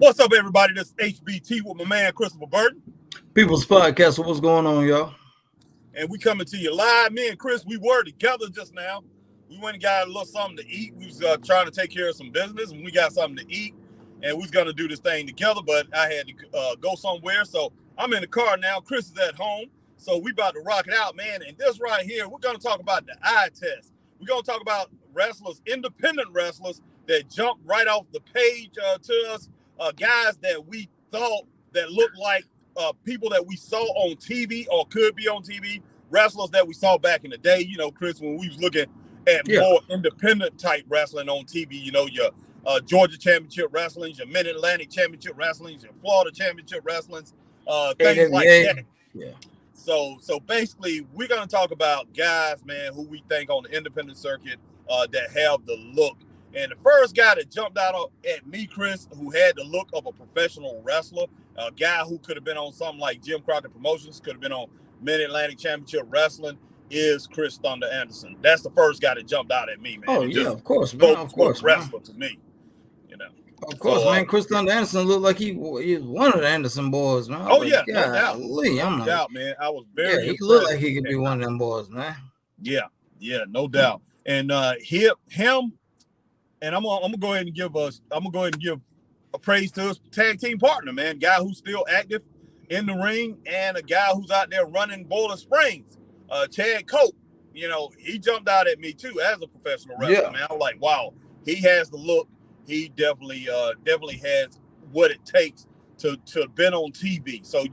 What's up, everybody? This is HBT with my man Christopher Burton. People's Podcast. What's going on, y'all? And we coming to you live. Me and Chris, we were together just now. We went and got a little something to eat. We was trying to take care of some business, and we got something to eat. And we was going to do this thing together, but I had to go somewhere. So I'm in the car now. Chris is at home. So we about to rock it out, man. And this right here, we're going to talk about the eye test. We're going to talk about wrestlers, independent wrestlers that jumped right off the page to us. Guys that we thought that looked like people that we saw on TV or could be on TV, wrestlers that we saw back in the day. You know, Chris, when we was looking at more independent type wrestling on TV, you know, your Georgia Championship Wrestlings, your Mid-Atlantic Championship Wrestlings, your Florida Championship Wrestlings, things like that. Yeah. So basically, we're going to talk about guys, man, who we think on the independent circuit that have the look. And the first guy that jumped out at me, Chris, who had the look of a professional wrestler, a guy who could have been on something like Jim Crockett Promotions, could have been on Mid-Atlantic Championship Wrestling, is Chris Thunder Anderson. That's the first guy that jumped out at me, man. Oh, yeah, of course, man. Of course, wrestler to me, you know. Of course, man. Chris Thunder Anderson looked like he was one of the Anderson boys, man. Oh, yeah, no doubt. I'm no doubt, man. I was very impressed. He looked like he could be one of them boys, man. Yeah, no doubt. And him. And I'm gonna go ahead and give a praise to his tag team partner, man. Guy who's still active in the ring, and a guy who's out there running Boiler Springs, Chad Cope. You know, he jumped out at me too as a professional wrestler, man. I'm like, wow, he has the look. He definitely has what it takes to been on TV. So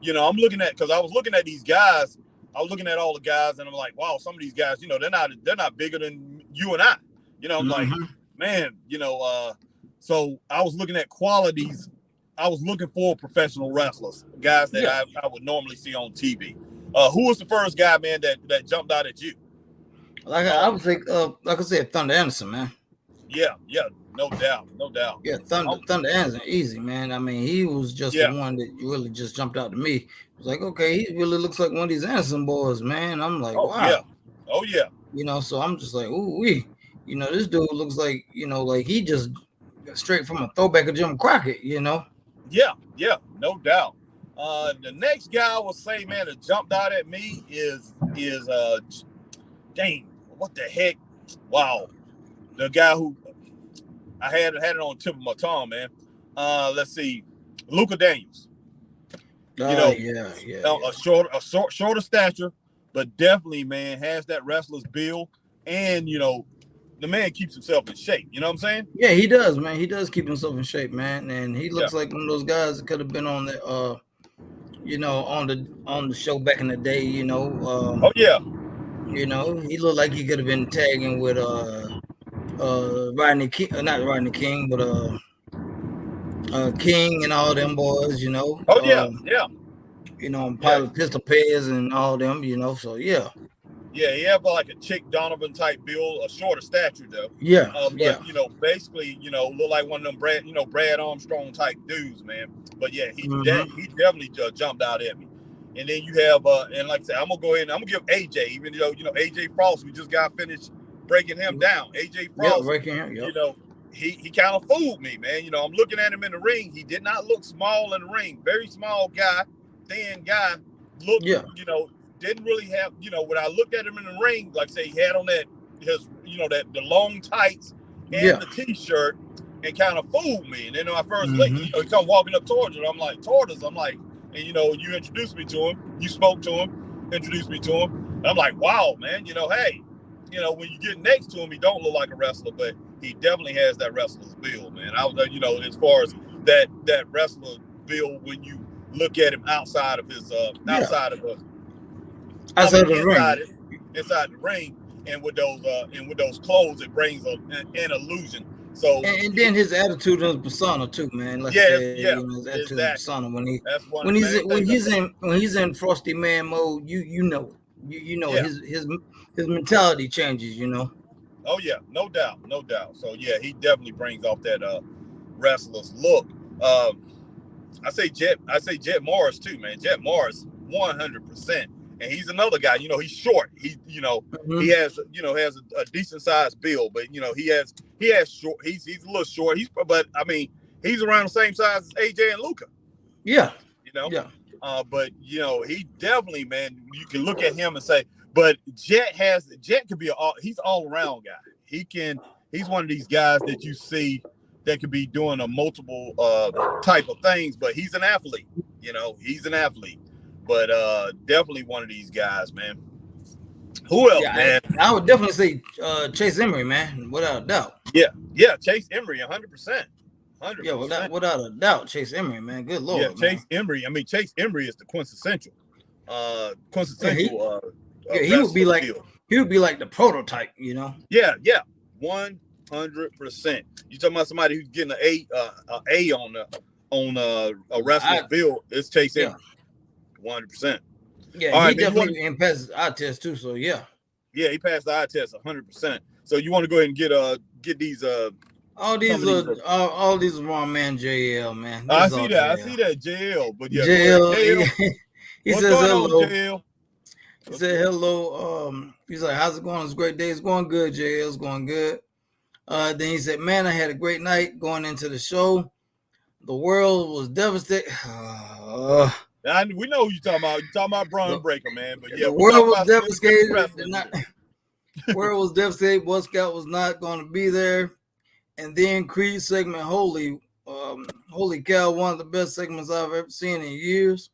you know, I'm looking at, because I was looking at these guys. I was looking at all the guys, and I'm like, wow, some of these guys, you know, they're not bigger than you and I. You know, I'm like, man, you know, so I was looking at qualities. I was looking for professional wrestlers, guys that I would normally see on TV. Who was the first guy, man, that jumped out at you? Like I would think, like I said, Thunder Anderson, man. Yeah, no doubt. Yeah, Thunder Anderson, easy, man. I mean, he was just the one that really just jumped out to me. It was like, okay, he really looks like one of these Anderson boys, man. I'm like, wow. Oh, yeah. You know, so I'm just like, ooh, wee. You know, this dude looks like, you know, like he just straight from a throwback of Jim Crockett, you know? Yeah, no doubt. The next guy I would say, man, that jumped out at me is dang, what the heck? Wow. The guy who I had it on the tip of my tongue, man. Let's see, Luka Daniels. You know, a shorter stature, but definitely, man, has that wrestler's build, and you know, the man keeps himself in shape. You know what I'm saying? Yeah, he does, man. He does keep himself in shape, man. And he looks like one of those guys that could have been on the, you know, on the show back in the day. You know. Oh yeah. You know, he looked like he could have been tagging with Rodney King, not Rodney King, but King and all them boys. You know. Oh yeah. You know, Pilot Pistol Pez and all them. You know, so yeah. Yeah, he had like a Chick Donovan type build, a shorter stature though. But you know, basically, you know, look like one of them Brad Armstrong type dudes, man. But yeah, he definitely jumped out at me. And then you have and like I said, I'm gonna go ahead and I'm gonna give AJ, even though you know AJ Frost, we just got finished breaking him down. AJ Frost, you know, he kind of fooled me, man. You know, I'm looking at him in the ring. He did not look small in the ring. Very small guy, thin guy. Looked, you know. Didn't really have, you know, when I looked at him in the ring, like say he had on that the long tights and the t-shirt, and kind of fooled me. And then when I first looked, you know, he come walking up towards us. I'm like, and you know, you introduced me to him, you spoke to him, introduced me to him. And I'm like, wow, man, you know, hey, you know, when you get next to him, he don't look like a wrestler, but he definitely has that wrestler's build, man. I was, you know, as far as that wrestler build, when you look at him outside of his inside the ring, and with those clothes, it brings an illusion. So and then his attitude and his persona too, man. His attitude and persona when he's in Frosty Man mode, you know his mentality changes, you know. Oh yeah, no doubt. So yeah, he definitely brings off that wrestler's look. I say Jet Morris too, man. Jet Morris, 100%. And he's another guy, you know, he's short. He, you know, he has a decent sized build, but you know, he has short. He's a little short. But I mean, he's around the same size as AJ and Luka. Yeah. You know? Yeah. But you know, he definitely, man, you can look at him and say, but Jet could be he's all around guy. He's one of these guys that you see that could be doing a multiple type of things, but he's an athlete. You know, he's an athlete. But definitely one of these guys, man. Who else, man? I would definitely say Chase Emery, man, without a doubt. Yeah, Chase Emery, 100%. 100%. Yeah, without a doubt, Chase Emery, man. Good Lord, yeah, Chase Emery. I mean, Chase Emery is the quintessential. He would be like the prototype, you know. Yeah, 100%. You talking about somebody who's getting an A on a wrestler's bill? It's Chase Emery, 100%. Yeah, all he definitely passed eye test too. So yeah, he passed the eye test 100%. So you want to go ahead and get these all these wrong man JL, man. I see that JL, but yeah, JL. He says hello. JL? He said hello. He's like, how's it going? It's a great day. It's going good, JL. It's going good. Then he said, man, I had a great night going into the show. The world was devastated. We know who you're talking about. You're talking about Braun Breaker, man. But yeah, the world was devastated. World was devastated. Boy Scout was not going to be there. And then Creed segment, holy cow, one of the best segments I've ever seen in years.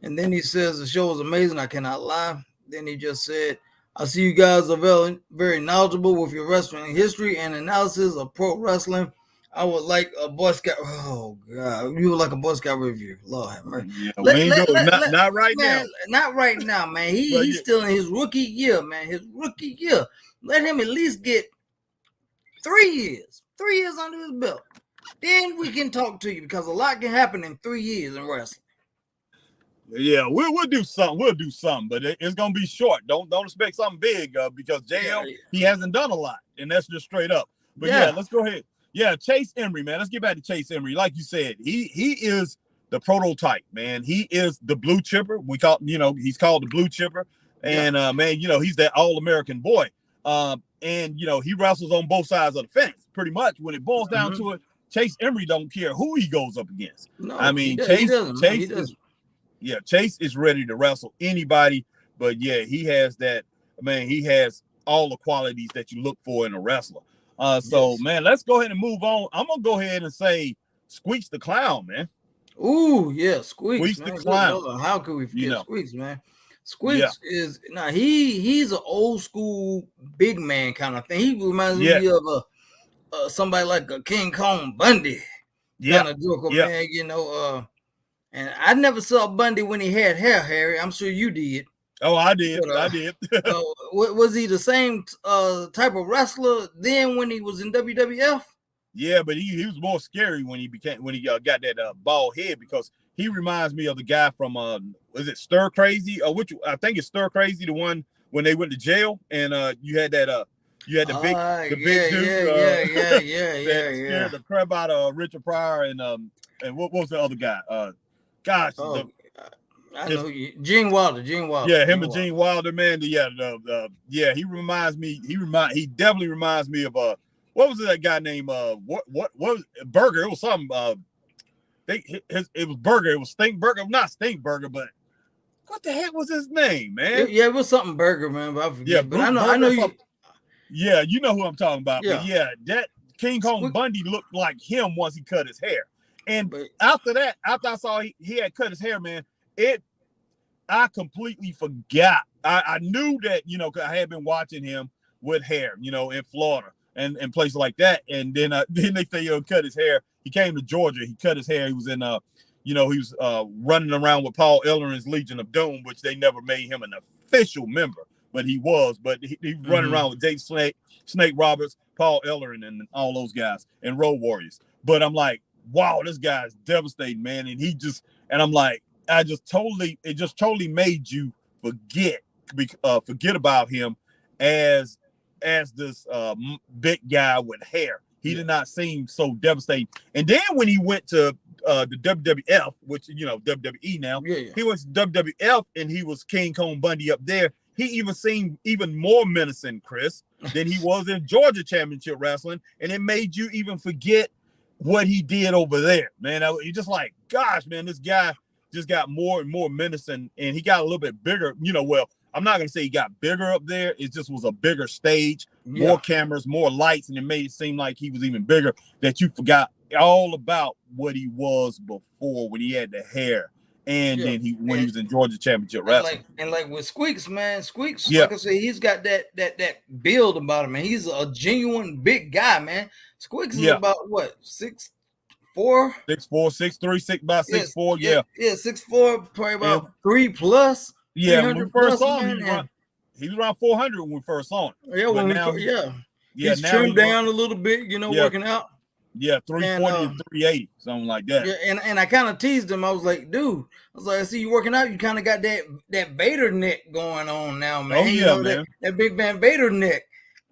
And then he says the show was amazing. I cannot lie. Then he just said, I see you guys are very, very knowledgeable with your wrestling history and analysis of pro wrestling. I would like a Boy Scout. Oh, God. You would like a Boy Scout review. Lord have mercy. Yeah, not right now. Not right now, man. He's still in his rookie year, man. His rookie year. Let him at least get 3 years. 3 years under his belt. Then we can talk to you because a lot can happen in 3 years in wrestling. Yeah, we'll do something. We'll do something, but it's gonna be short. Don't expect something big because JL he hasn't done a lot, and that's just straight up. But yeah, let's go ahead. Yeah, Chase Emery, man. Let's get back to Chase Emery. Like you said, he is the prototype, man. He is the blue chipper. He's called the blue chipper, and man, he's that all-American boy. And he wrestles on both sides of the fence, pretty much. When it boils down to it, Chase Emery don't care who he goes up against. No, I mean, Chase is ready to wrestle anybody, but yeah, he has that. Man, he has all the qualities that you look for in a wrestler. Man, let's go ahead and move on. I'm gonna go ahead and say Squeaks the Clown, man. Ooh, yeah, Squeaks the Clown. How could we forget Squeaks, man? Squeaks is he's an old school big man kind of thing. He reminds me of somebody like a King Kong Bundy kind of joker, man. And I never saw Bundy when he had hair, Harry. I'm sure you did. Oh, I did. I did. Was he the same type of wrestler then when he was in WWF? Yeah, but he was more scary when he got that bald head, because he reminds me of the guy from was it Stir Crazy? Which I think it's Stir Crazy, the one when they went to jail and you had that the big dude that scared the crap out of Richard Pryor and what was the other guy? I know you, Gene Wilder. Yeah, him and Gene Wilder, man. He reminds me. He definitely reminds me of what was that guy named what was Burger? It was something. It was Burger. It was Stink Burger, not Stink Burger, but what the heck was his name, man? It was something Burger, man. But I forget. Yeah, but I know you. Yeah, you know who I'm talking about. Yeah, but yeah, that King Kong Bundy looked like him once he cut his hair. And after I saw he had cut his hair, man, I completely forgot. I knew that, because I had been watching him with hair, in Florida and places like that. And then they say, cut his hair. He came to Georgia. He cut his hair. He was in, he was running around with Paul Ellering's Legion of Doom, which they never made him an official member, but he was. But he was running around with Dave Snake Roberts, Paul Ellering, and all those guys, and Road Warriors. But I'm like, wow, this guy's devastating, man. And I'm like, it just totally made you forget about him as this big guy with hair. He did not seem so devastating. And then when he went to the WWF, which WWE now, he went to WWF and he was King Kong Bundy up there. He even seemed even more menacing, Chris, than he was in Georgia Championship Wrestling, and it made you even forget what he did over there, man. You just like, gosh, man, this guy just got more and more menacing, and he got a little bit bigger. Well, I'm not gonna say he got bigger up there. It just was a bigger stage, more cameras, more lights, and it made it seem like he was even bigger. That you forgot all about what he was before when he had the hair, and then when he was in Georgia Championship Wrestling. Like with Squeaks, man, like I said, he's got that build about him, man. He's a genuine big guy, man. Squeaks is about what, 6'4"? 6'4", 6'3", about 6'4", yeah, 6'4", probably about 3+. Yeah, when we first saw him, he was around 400 when we first saw him. Yeah, he's trimmed down a little bit, working out. Yeah, 340 and 380, something like that. Yeah, and I kind of teased him. I was like, dude, I see you working out. You kind of got that Vader neck going on now, man. Oh yeah, man. That big man Vader neck.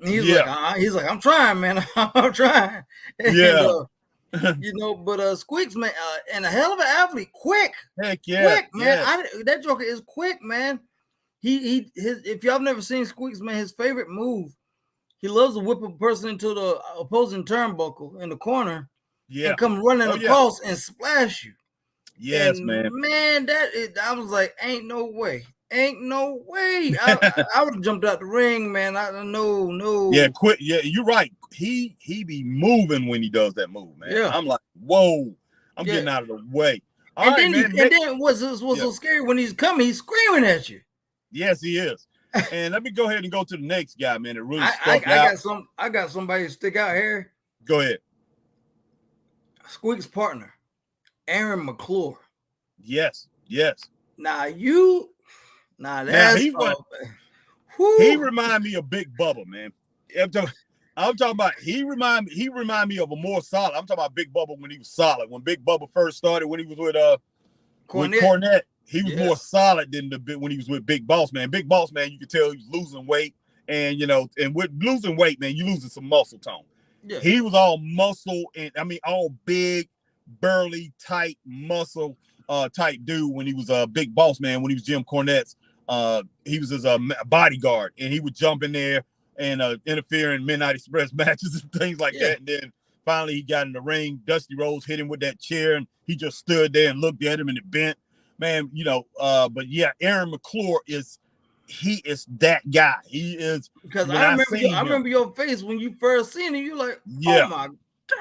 And he's like, I'm trying, man. I'm trying. Yeah. But Squeaks, man, and a hell of an athlete, quick. Heck yeah, quick, man. That joker is quick, man. If y'all have never seen Squeaks, man, his favorite move, he loves to whip a person into the opposing turnbuckle in the corner, and come running across and splash you. Yes, man. Man, I was like, ain't no way. I would have jumped out the ring, man. No. Yeah, quick. Yeah, you're right. He be moving when he does that move, man. Yeah. I'm like, whoa, I'm getting out of the way. And then what's so scary when he's coming, he's screaming at you. Yes, he is. And let me go ahead and go to the next guy, man. It really stuck out. I got somebody to stick out here. Go ahead. Squeak's partner, Aaron McClure. Yes. He remind me of Big Bubba, man. I'm talking about he remind me of a more solid. I'm talking about Big Bubba when he was solid. When Big Bubba first started, when he was with Cornette, he was more solid than when he was with Big Boss Man. Big Boss Man, you could tell he was losing weight, and and with losing weight, man, you losing some muscle tone. Yeah. He was all muscle and all big, burly, tight muscle type dude when he was a Big Boss Man. When he was Jim Cornette's, he was his bodyguard, and he would jump in there and interfere in Midnight Express matches and things like that. And then finally he got in the ring. Dusty Rhodes hit him with that chair, and he just stood there and looked at him, and it bent. Man, but yeah, Aaron McClure is that guy. He is, because I remember your face when you first seen him. You like, oh my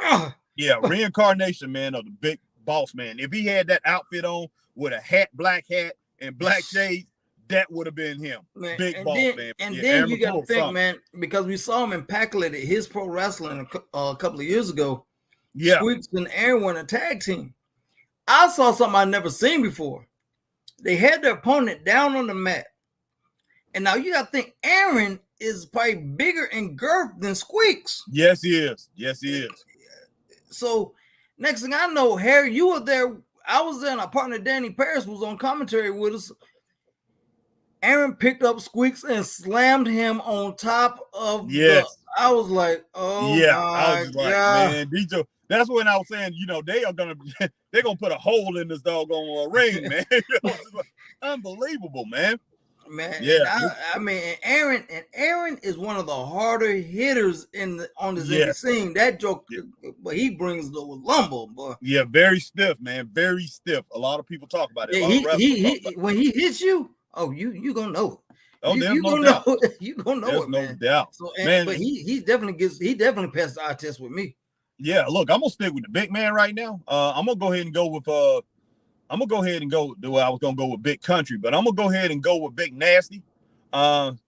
God. Yeah, reincarnation, man, of the Big Boss Man. If he had that outfit on with a hat, black hat, and black shades, that would have been him. Man, Big Boss Man. And then you got to think, man, because we saw him in Packlet at his pro wrestling a couple of years ago. Yeah. Squeaks and Aaron were in a tag team. I saw something I'd never seen before. They had their opponent down on the mat. And now you got to think Aaron is probably bigger in girth than Squeaks. Yes, he is. So next thing I know, Harry, you were there. I was there, and our partner Danny Paris was on commentary with us. Aaron picked up Squeaks and slammed him on top of I was like, oh my I was like, God. Man, DJ, that's when I was saying, they're gonna put a hole in this doggone ring, man. Unbelievable, man. Man, yeah. Aaron is one of the harder hitters on the Indy scene. That joke, but he brings the lumber, boy. Yeah, very stiff, man. Very stiff. A lot of people talk about it. Yeah, when he hits you, you gonna know it. Oh, you gonna know it. You gonna know it, man. No doubt. So, man, but he definitely passed the eye test with me. Yeah, look, I'm gonna stick with the big man right now. I'm gonna go ahead and go with I was gonna go with Big Country, but I'm gonna go ahead and go with Big Nasty. So I'm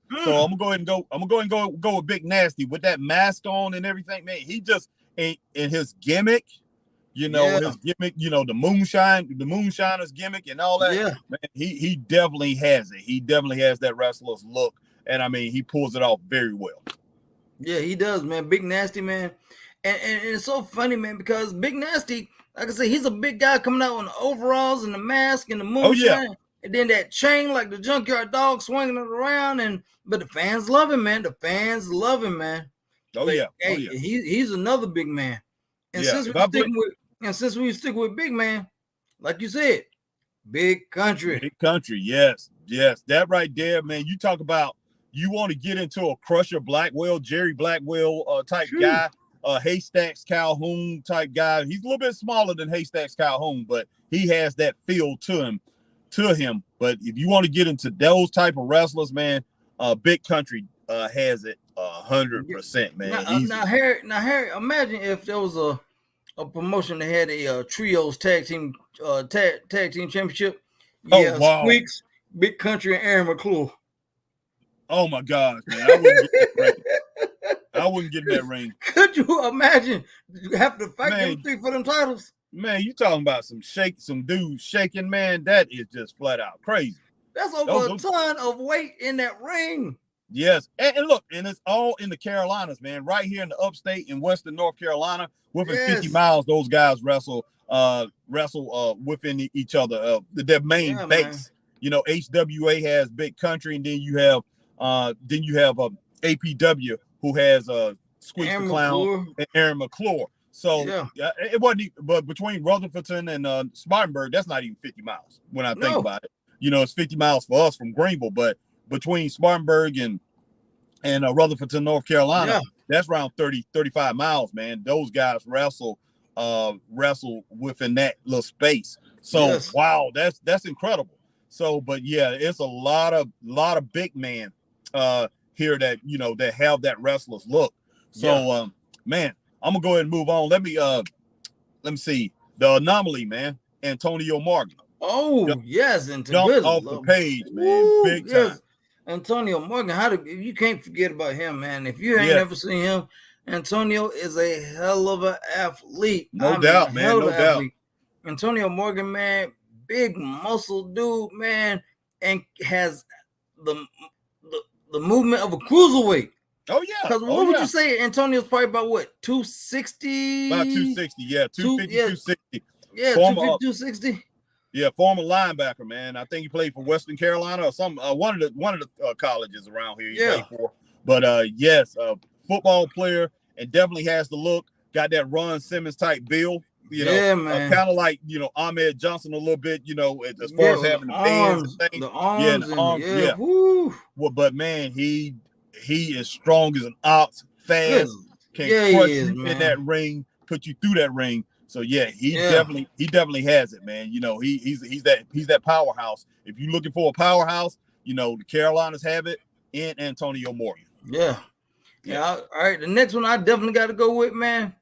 gonna go ahead and go with Big Nasty with that mask on and everything, man. He just ain't in his gimmick, his gimmick, the moonshiner's gimmick and all that. Yeah, man, he definitely has it. He definitely has that wrestler's look, and he pulls it off very well. Yeah, he does, man. Big Nasty, man. And it's so funny, man, because Big Nasty, like I said, he's a big guy coming out in the overalls and the mask and the moonshine. Oh, yeah. And then that chain like the junkyard dog swinging it around. But the fans love him, man. Oh, but, yeah. He's another big man. And since we stick with big man, like you said, Big Country. Big Country, yes. That right there, man. You talk about you want to get into a Crusher Blackwell, Jerry Blackwell type guy. Haystacks Calhoun type guy. He's a little bit smaller than Haystacks Calhoun, but he has that feel to him. But if you want to get into those type of wrestlers, man, Big Country has it 100%, man. Now, Harry, imagine if there was a promotion that had a trios tag team championship. Yeah, oh, wow. Squeaks, Big Country, and Aaron McClure. Oh my gosh, man! I wouldn't get that ring. I wouldn't get that ring. Could you imagine you have to fight them three for them titles? Man, you talking about some dudes shaking, man? That is just flat out crazy. That's over a ton of weight in that ring. Yes, and look, and it's all in the Carolinas, man. Right here in the upstate in Western North Carolina, within 50 miles, those guys wrestle within each other. Their main base. Man. You know, HWA has Big Country, and then you have APW, who has Squeaks the Clown and Aaron McClure. So it wasn't, but between Rutherfordton and Spartanburg, that's not even 50 miles when I think about it. You know, it's 50 miles for us from Greenville, but between Spartanburg and Rutherfordton, North Carolina, that's around 35 miles, man. Those guys wrestle within that little space. So wow, that's incredible. So, but yeah, it's a lot of big men here that, you know, that have that wrestler's look. So man, I'm gonna go ahead and move on. Let me see. The Anomaly, man, Antonio Morgan. Oh, yes, and jumped off the page, man. Big time. Antonio Morgan, you can't forget about him, man. If you ain't never seen him, Antonio is a hell of an athlete. No doubt, man. No doubt. Antonio Morgan, man, big muscle dude, man, and has the movement of a cruiserweight. Oh yeah. Because what would you say? Antonio's probably about what, 260? About 260, yeah, 250, 260. Yeah, 250, 260. Yeah, former linebacker, man. I think he played for Western Carolina or some one of the colleges around here. He played for. But yes, football player, and definitely has the look. Got that Ron Simmons type build. You know, man. Kind of like, you know, Ahmed Johnson a little bit. You know, as far as having the bands and things. The arms, the arms. Woo. Well, but man, he is strong as an ox, fast, can crush you in that ring, put you through that ring. So he definitely has it, man. You know, he's that powerhouse. If you're looking for a powerhouse, you know, the Carolinas have it in Antonio Morgan. Yeah. All right. The next one I definitely got to go with, man.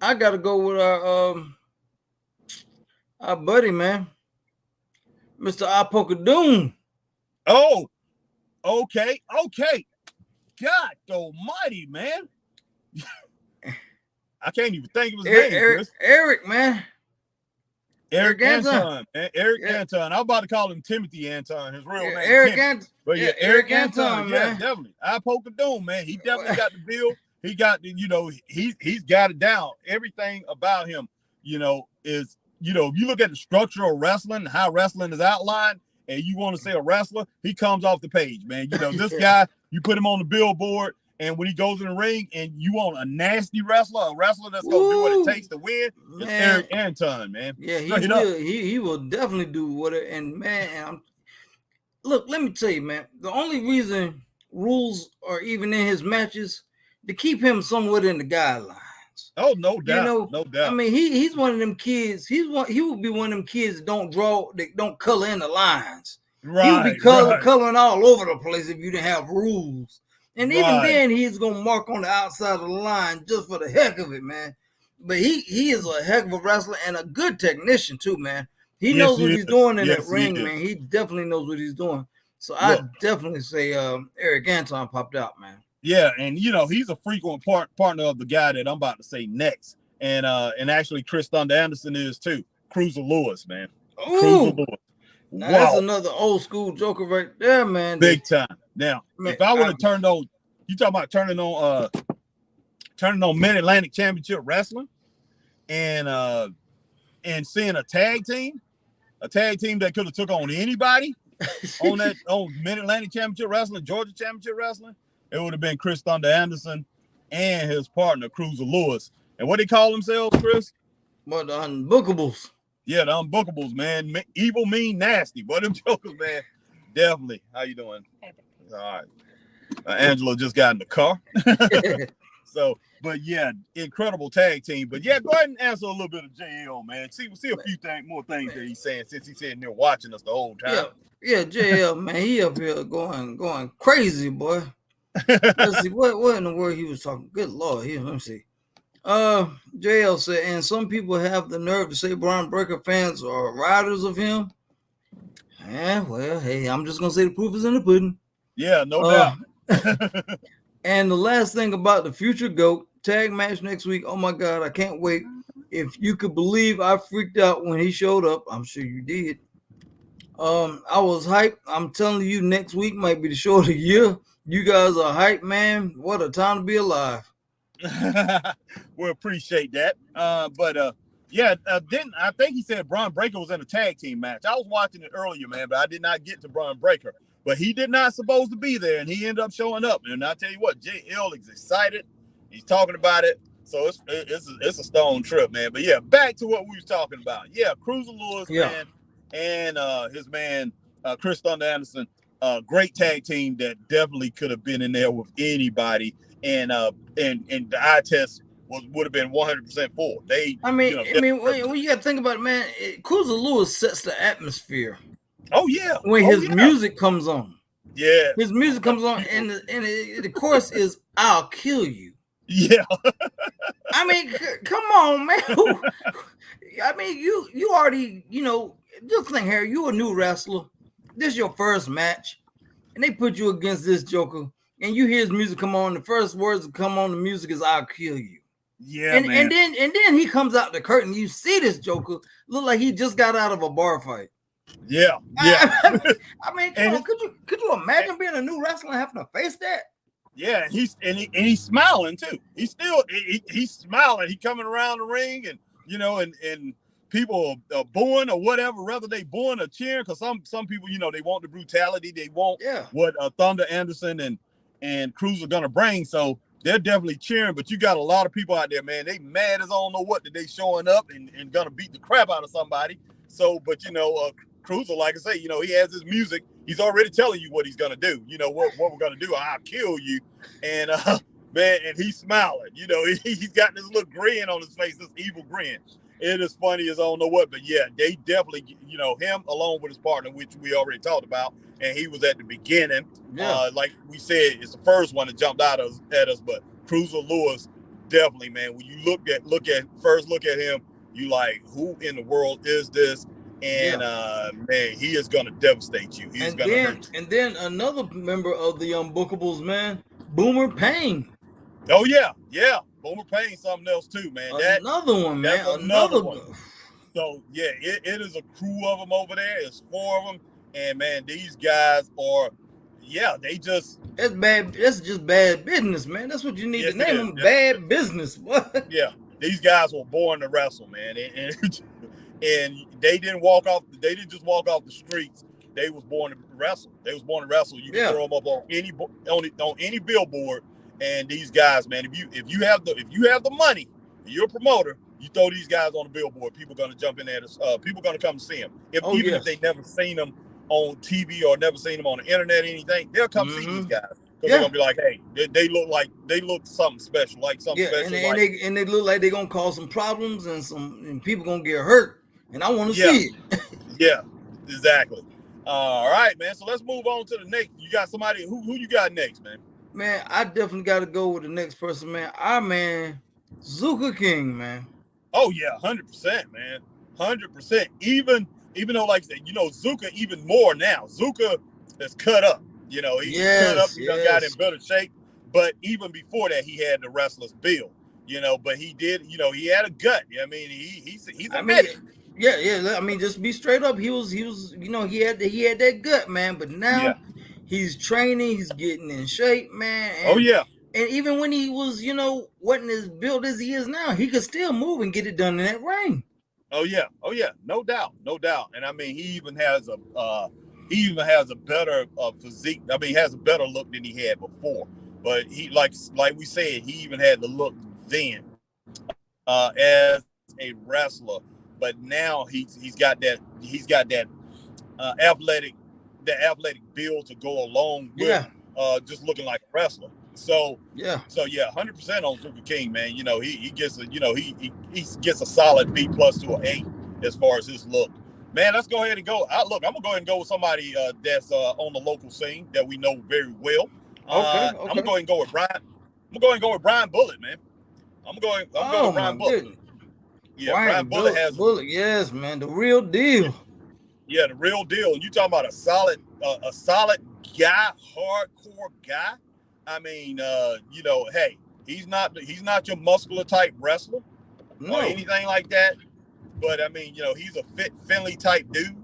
I got to go with our buddy, man, Mr. Apokadoon. Oh, okay. God almighty, man. I can't even think of his name. Eric, man. Eric Anton. Eric Anton. I'm about to call him Timothy Anton. His real name. Eric Anton. But Eric Anton, man. Yeah, definitely. Apokadoon, man. He definitely got the build. He got, you know, he's got it down. Everything about him, you know, is, you know, if you look at the structure of wrestling, how wrestling is outlined, and you want to say a wrestler, he comes off the page, man. You know, this guy, you put him on the billboard, and when he goes in the ring and you want a nasty wrestler, a wrestler that's going to do what it takes to win, it's Eric Anton, man. Yeah, he will definitely do what it, and man, look, let me tell you, man, the only reason rules are even in his matches to keep him somewhat in the guidelines. Oh, no doubt. You know, no doubt. I mean, he's one of them kids. He would be one of them kids that don't color in the lines. Right. He would be coloring all over the place if you didn't have rules. And even then, he's gonna mark on the outside of the line just for the heck of it, man. But he is a heck of a wrestler and a good technician too, man. He knows what he's doing in that ring, man. He definitely knows what he's doing. So I definitely say Eric Anton popped out, man. Yeah, and you know, he's a frequent partner of the guy that I'm about to say next. And actually Chris Thunder Anderson is too. Cruiser Lewis, man. Ooh. Cruiser Lewis. Now, that's another old school joker right there, man. Big time. Now, man, if I would have turned on, you talking about turning on Mid-Atlantic Championship Wrestling and seeing a tag team that could have took on anybody on Mid-Atlantic Championship Wrestling, Georgia Championship Wrestling, it would have been Chris Thunder Anderson and his partner, Cruiser Lewis. And what they call themselves, Chris? What, the Unbookables. Yeah, the Unbookables, man. Evil, mean, nasty. But them jokers, man. Definitely. How you doing? All right. Angelo just got in the car. So, but yeah, incredible tag team. But yeah, go ahead and answer a little bit of JL, man. See a few more things that he's saying since he's sitting there watching us the whole time. Yeah, JL, man, he up here going crazy, boy. Let's see what in the world he was talking. Good Lord, here, let me see. JL said, and some people have the nerve to say Bron Breakker fans are riders of him. Yeah, well, hey, I'm just gonna say the proof is in the pudding. Yeah, no doubt. And the last thing about the future GOAT tag match next week. Oh my God, I can't wait. If you could believe I freaked out when he showed up, I'm sure you did. I was hyped. I'm telling you, next week might be the show of the year. You guys are hyped, man. What a time to be alive. We appreciate that. Yeah, then I think he said Bron Breakker was in a tag team match. I was watching it earlier, man, but I did not get to Bron Breakker. But he did not supposed to be there, and he ended up showing up. And I tell you what, JL is excited. He's talking about it. So it's a stone trip, man. But yeah, back to what we was talking about. Yeah, Cruiser Lewis, man, and his man Chris Thunder Anderson, great tag team that definitely could have been in there with anybody. And the eye test would have been 100% full. When you got to think about it, man, Cruiser Lewis sets the atmosphere. Oh yeah, when his music comes on. Yeah, his music comes on, and the chorus is "I'll kill you." Yeah, I mean, come on, man. I mean, you already, just think, Harry, you a new wrestler. This is your first match, and they put you against this Joker, and you hear his music come on. The first words that come on the music is "I'll kill you." Yeah, man. And then he comes out the curtain. You see this Joker look like he just got out of a bar fight. Yeah. I mean, come on, could you imagine being a new wrestler and having to face that? Yeah, he's smiling too. He's smiling. He coming around the ring, and and people are booing or whatever, whether they booing or cheering, because some people, they want the brutality, they want what Thunder Anderson and Cruz are gonna bring. So they're definitely cheering. But you got a lot of people out there, man. They mad as I don't know what that they showing up and gonna beat the crap out of somebody. So, but Cruiser, like I say, he has his music. He's already telling you what he's gonna do. What we're gonna do. I'll kill you, and man, and he's smiling. He's got this little grin on his face, this evil grin. It is funny as I don't know what, but yeah, they definitely, him along with his partner, which we already talked about, and he was at the beginning. Yeah. Like we said, it's the first one that jumped out at us, but Cruiser Lewis, definitely, man. When you look at him, you like, who in the world is this? And man, he is gonna devastate you. He's gonna hurt you. And then another member of the Unbookables, man, Boomer Payne. Oh yeah. Boomer Payne, something else too, man. Another one, man. Another one. So yeah, it is a crew of them over there. It's 4 of them, and man, these guys are, they just. That's bad. That's just bad business, man. That's what you need to name them. Bad business. What? Yeah, these guys were born to wrestle, man, and they didn't just walk off the streets. They was born to wrestle. You can throw them up on any billboard. And these guys, man, if you have the money, you're a promoter, you throw these guys on the billboard, people are gonna jump in there. People are gonna come see them. If they never seen them on TV or never seen them on the internet or anything, they'll come see these guys. They're gonna be like, hey, they look something special, like something special. And they look like they're gonna cause some problems and people gonna get hurt. And I want to see it. Yeah, exactly. All right, man. So let's move on to the next. You got somebody who you got next, man? Man, I definitely got to go with the next person, man. Our man, Zuka King, man. Oh yeah, 100%, man. 100%. Even though, like I said, Zuka even more now. Zuka is cut up. He's cut up. He got in better shape. But even before that, he had the wrestler's build. But he did. He had a gut. I mean, he's a medic. Yeah. I mean, just be straight up. He was. He had that gut, man. But now he's training. He's getting in shape, man. And even when he was, wasn't as built as he is now, he could still move and get it done in that ring. Oh yeah, no doubt. And I mean, he even has a better physique. I mean, he has a better look than he had before. But he, like we said, he even had the look then as a wrestler. But now he's got that athletic build to go along with just looking like a wrestler. So yeah, 100% on Zuka King, man. You know, he gets a he gets a solid B+ to an A as far as his look. Man, let's go ahead and go. I'm gonna go ahead and go with somebody that's on the local scene that we know very well. Okay. I'm gonna go ahead and go with Brian. I'm gonna go ahead and go with Brian Bullitt, man. I'm going with Brian Bullitt. Goodness. Yeah, Brian Bullitt has Bullitt. Yes, man, the real deal. Yeah, the real deal. And you talking about a solid guy, hardcore guy. I mean, you know, hey, he's not your muscular type wrestler or anything like that. But I mean, you know, he's a fit, Finley type dude.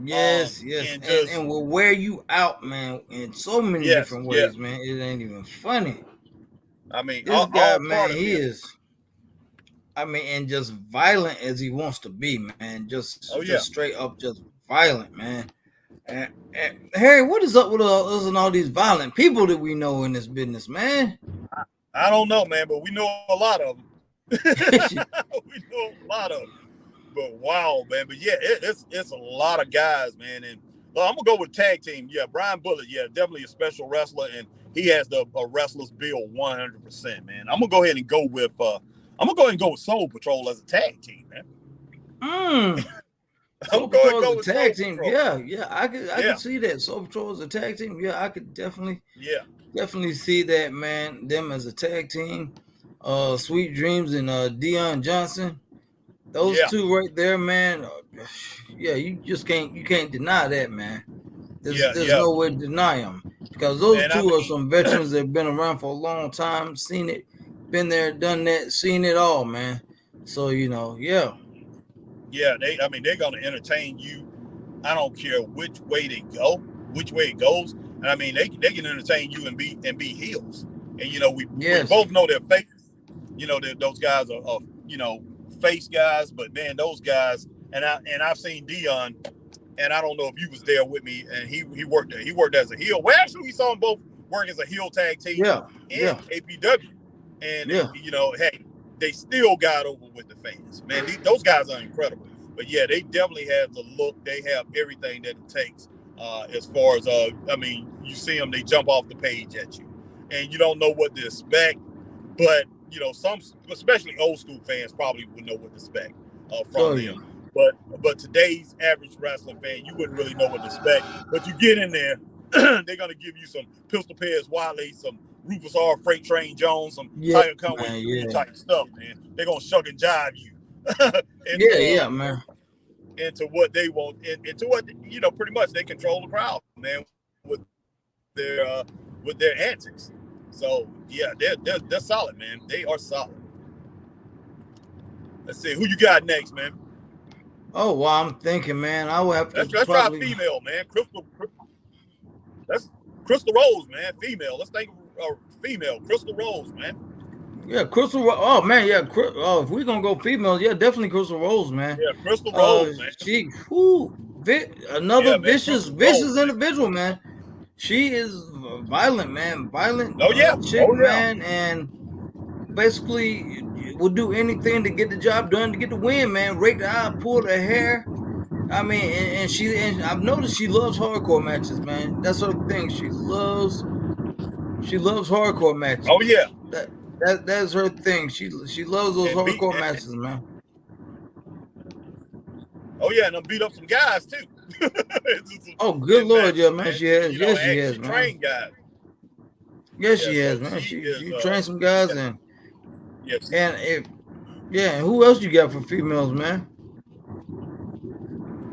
Yes, and will wear you out, man, in so many different ways, man. It ain't even funny. I mean, this guy, man, he is. I mean, and just violent as he wants to be, man. Just straight up, just violent, man. And Harry, what is up with us and all these violent people that we know in this business, man? I don't know, man, but we know a lot of them. We know a lot of them. But wow, man. But yeah, it's a lot of guys, man. And I'm gonna go with tag team. Yeah, Brian Bullitt. Yeah, definitely a special wrestler, and he has the wrestler's bill 100%, man. I'm gonna go ahead and go with Soul Patrol as a tag team, man. Soul Patrol as a tag team. Yeah, I could see that. Soul Patrol as a tag team. Yeah, I could definitely see that, man. Them as a tag team. Sweet Dreams and Dion Johnson. Those two right there, man. Yeah, you can't deny that, man. There's no way to deny them, because those two are some veterans that have been around for a long time, seen it, been there, done that, seen it all, man. So they're gonna entertain you. I don't care which way it goes. And I mean, they can entertain you and be heels. And you know, we both know their faces. You know, those guys are face guys, but man, those guys, and I've seen Dion, and I don't know if you was there with me, and he worked as a heel. Well, actually, we saw them both work as a heel tag team in APW, and you know, hey, they still got over with the fans, man. Those guys are incredible. But yeah, they definitely have the look. They have everything that it takes. As far as I mean, you see them, they jump off the page at you, and you don't know what to expect, but you know, some, especially old school fans, probably would know what to expect from them. But today's average wrestling fan, you wouldn't really know what to expect. But you get in there, they're gonna give you some Pistol Pez Wiley, some Rufus R. Freight Train Jones, some Tiger Conway type stuff, man. They're gonna shuck and jive you. Man. Into what they want, into what, you know, pretty much they control the crowd, man, with their antics. So yeah, they're solid, man. They are solid. Let's see who you got next, man. Oh, well, I'm thinking, man, I will have to. Let's try female, man. Crystal Rose, man. Female. Let's think of female. Crystal Rose, man. Yeah, Crystal. Oh man, yeah. If we're gonna go females, yeah, definitely Crystal Rose, man. Yeah, Crystal Rose, man. She, another vicious individual, man. She is violent, man. Violent. Chick, man, and basically will do anything to get the job done, to get the win, man. Rake the eye, pull the hair. I mean, and I've noticed she loves hardcore matches, man. That's her thing. She loves hardcore matches. Oh yeah. That's her thing. She loves those hardcore matches, man. Oh yeah, and beat up some guys too. Oh good Lord, yeah, man. She has. Yes, she has, man. Trained guys. Yes, she has, man. She trained some guys, and and who else you got for females, man?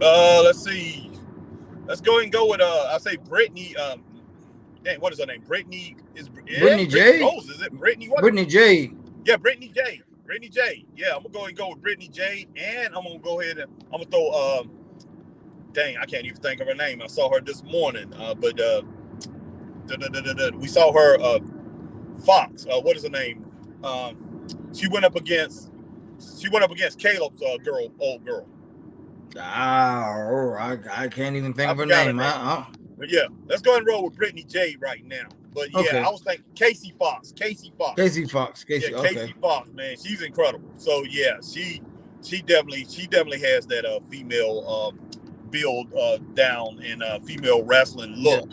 Let's see. Let's go and go with I say Brittany. What is her name? Brittany Jade. Rose, is it Brittany? What? Brittany Jade. Yeah, Brittany Jade. Brittany Jade. Yeah, I'm gonna go with Brittany Jade, and I'm gonna go ahead and I'm gonna throw. Dang, I can't even think of her name. I saw her this morning, but we saw her. Fox. What is her name? She went up against Caleb's old girl. I can't even think of her name. But yeah, let's go ahead and roll with Brittany Jade right now. But yeah, I was thinking Casey Fox. Casey Fox, Casey Fox, man, she's incredible. So yeah, she definitely has that female build down and female wrestling look.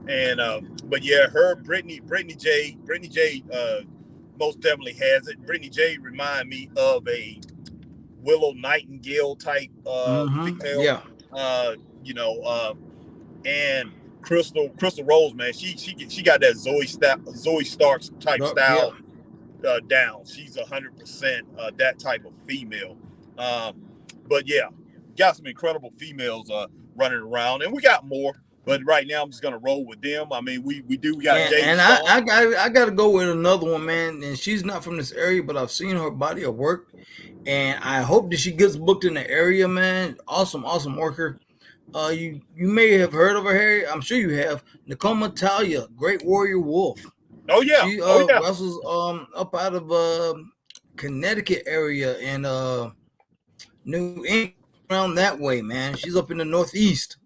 And but yeah, Brittany J, most definitely has it. Brittany J remind me of a Willow Nightingale type female. Yeah. And Crystal Rose, man, she got that Zoe Starks type style down. She's 100% that type of female. But yeah, got some incredible females running around, and we got more. But right now, I'm just gonna roll with them. I mean, we got Jay. And I got to go with another one, man. And she's not from this area, but I've seen her body of work, and I hope that she gets booked in the area, man. Awesome worker. You may have heard of her, Harry. I'm sure you have. Nakoma Talia, Great Warrior Wolf. Oh yeah. She wrestles up out of Connecticut area and New England, around that way, man. She's up in the Northeast.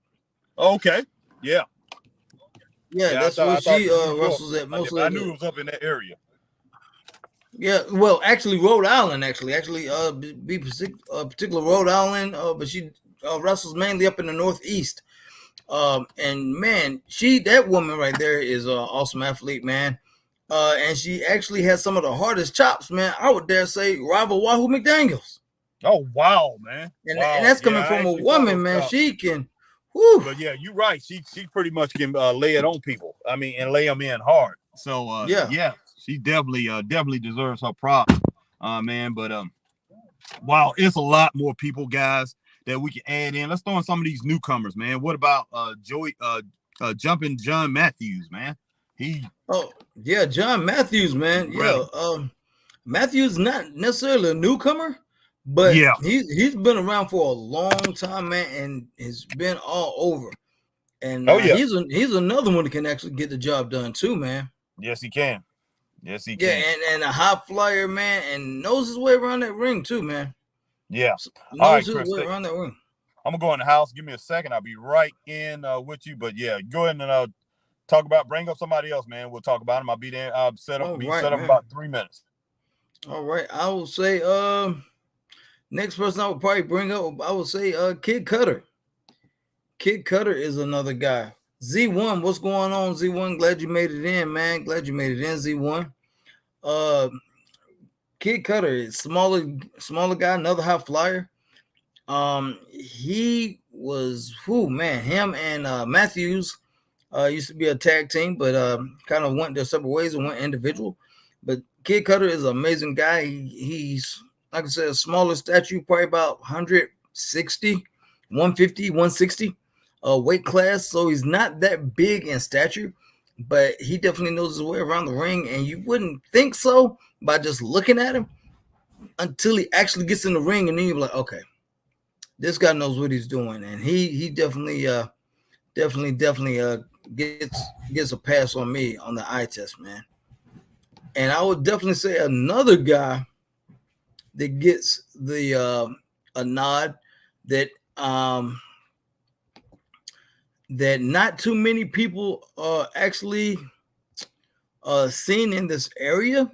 Okay. Yeah. Yeah, that's where she wrestles at mostly. I knew it was up in that area. Yeah, well, actually, Rhode Island. Be particular Rhode Island, but she wrestles mainly up in the Northeast. And man, that woman right there is an awesome athlete, man. And she actually has some of the hardest chops, man. I would dare say rival Wahoo McDaniels. Oh wow, man! And, wow. And that's coming from a woman, man. Chops. She can. Whew. But yeah, you're right. She pretty much can lay it on people. I mean, and lay them in hard. So yeah, she definitely deserves her props, man. But wow, it's a lot more people, guys, that we can add in. Let's throw in some of these newcomers, man. What about Jumping John Matthews, man? John Matthews, man. Yeah, Matthews not necessarily a newcomer, but he's been around for a long time, man, and has been all over. And he's another one that can actually get the job done too, man. Yes, he can. Yeah, and a high flyer, man, and knows his way around that ring too, man. Yeah, knows his way around that ring. I'm gonna go in the house. Give me a second. I'll be right in with you. But yeah, go ahead and bring up somebody else, man. We'll talk about him. I'll be there. I'll set up about 3 minutes. All right. I will say next person I would probably bring up, I would say Kid Cutter. Kid Cutter is another guy. Z1, what's going on, Z1? Glad you made it in, man. Glad you made it in, Z1. Kid Cutter is smaller guy, another high flyer. He was him and Matthews used to be a tag team, but kind of went their separate ways and went individual. But Kid Cutter is an amazing guy. He's, like I said, a smaller stature, probably about 160, 150, 160 weight class. So he's not that big in stature, but he definitely knows his way around the ring. And you wouldn't think so by just looking at him until he actually gets in the ring. And then you're like, okay, this guy knows what he's doing. And he definitely gets a pass on me on the eye test, man. And I would definitely say another guy that gets the a nod that that not too many people actually seen in this area,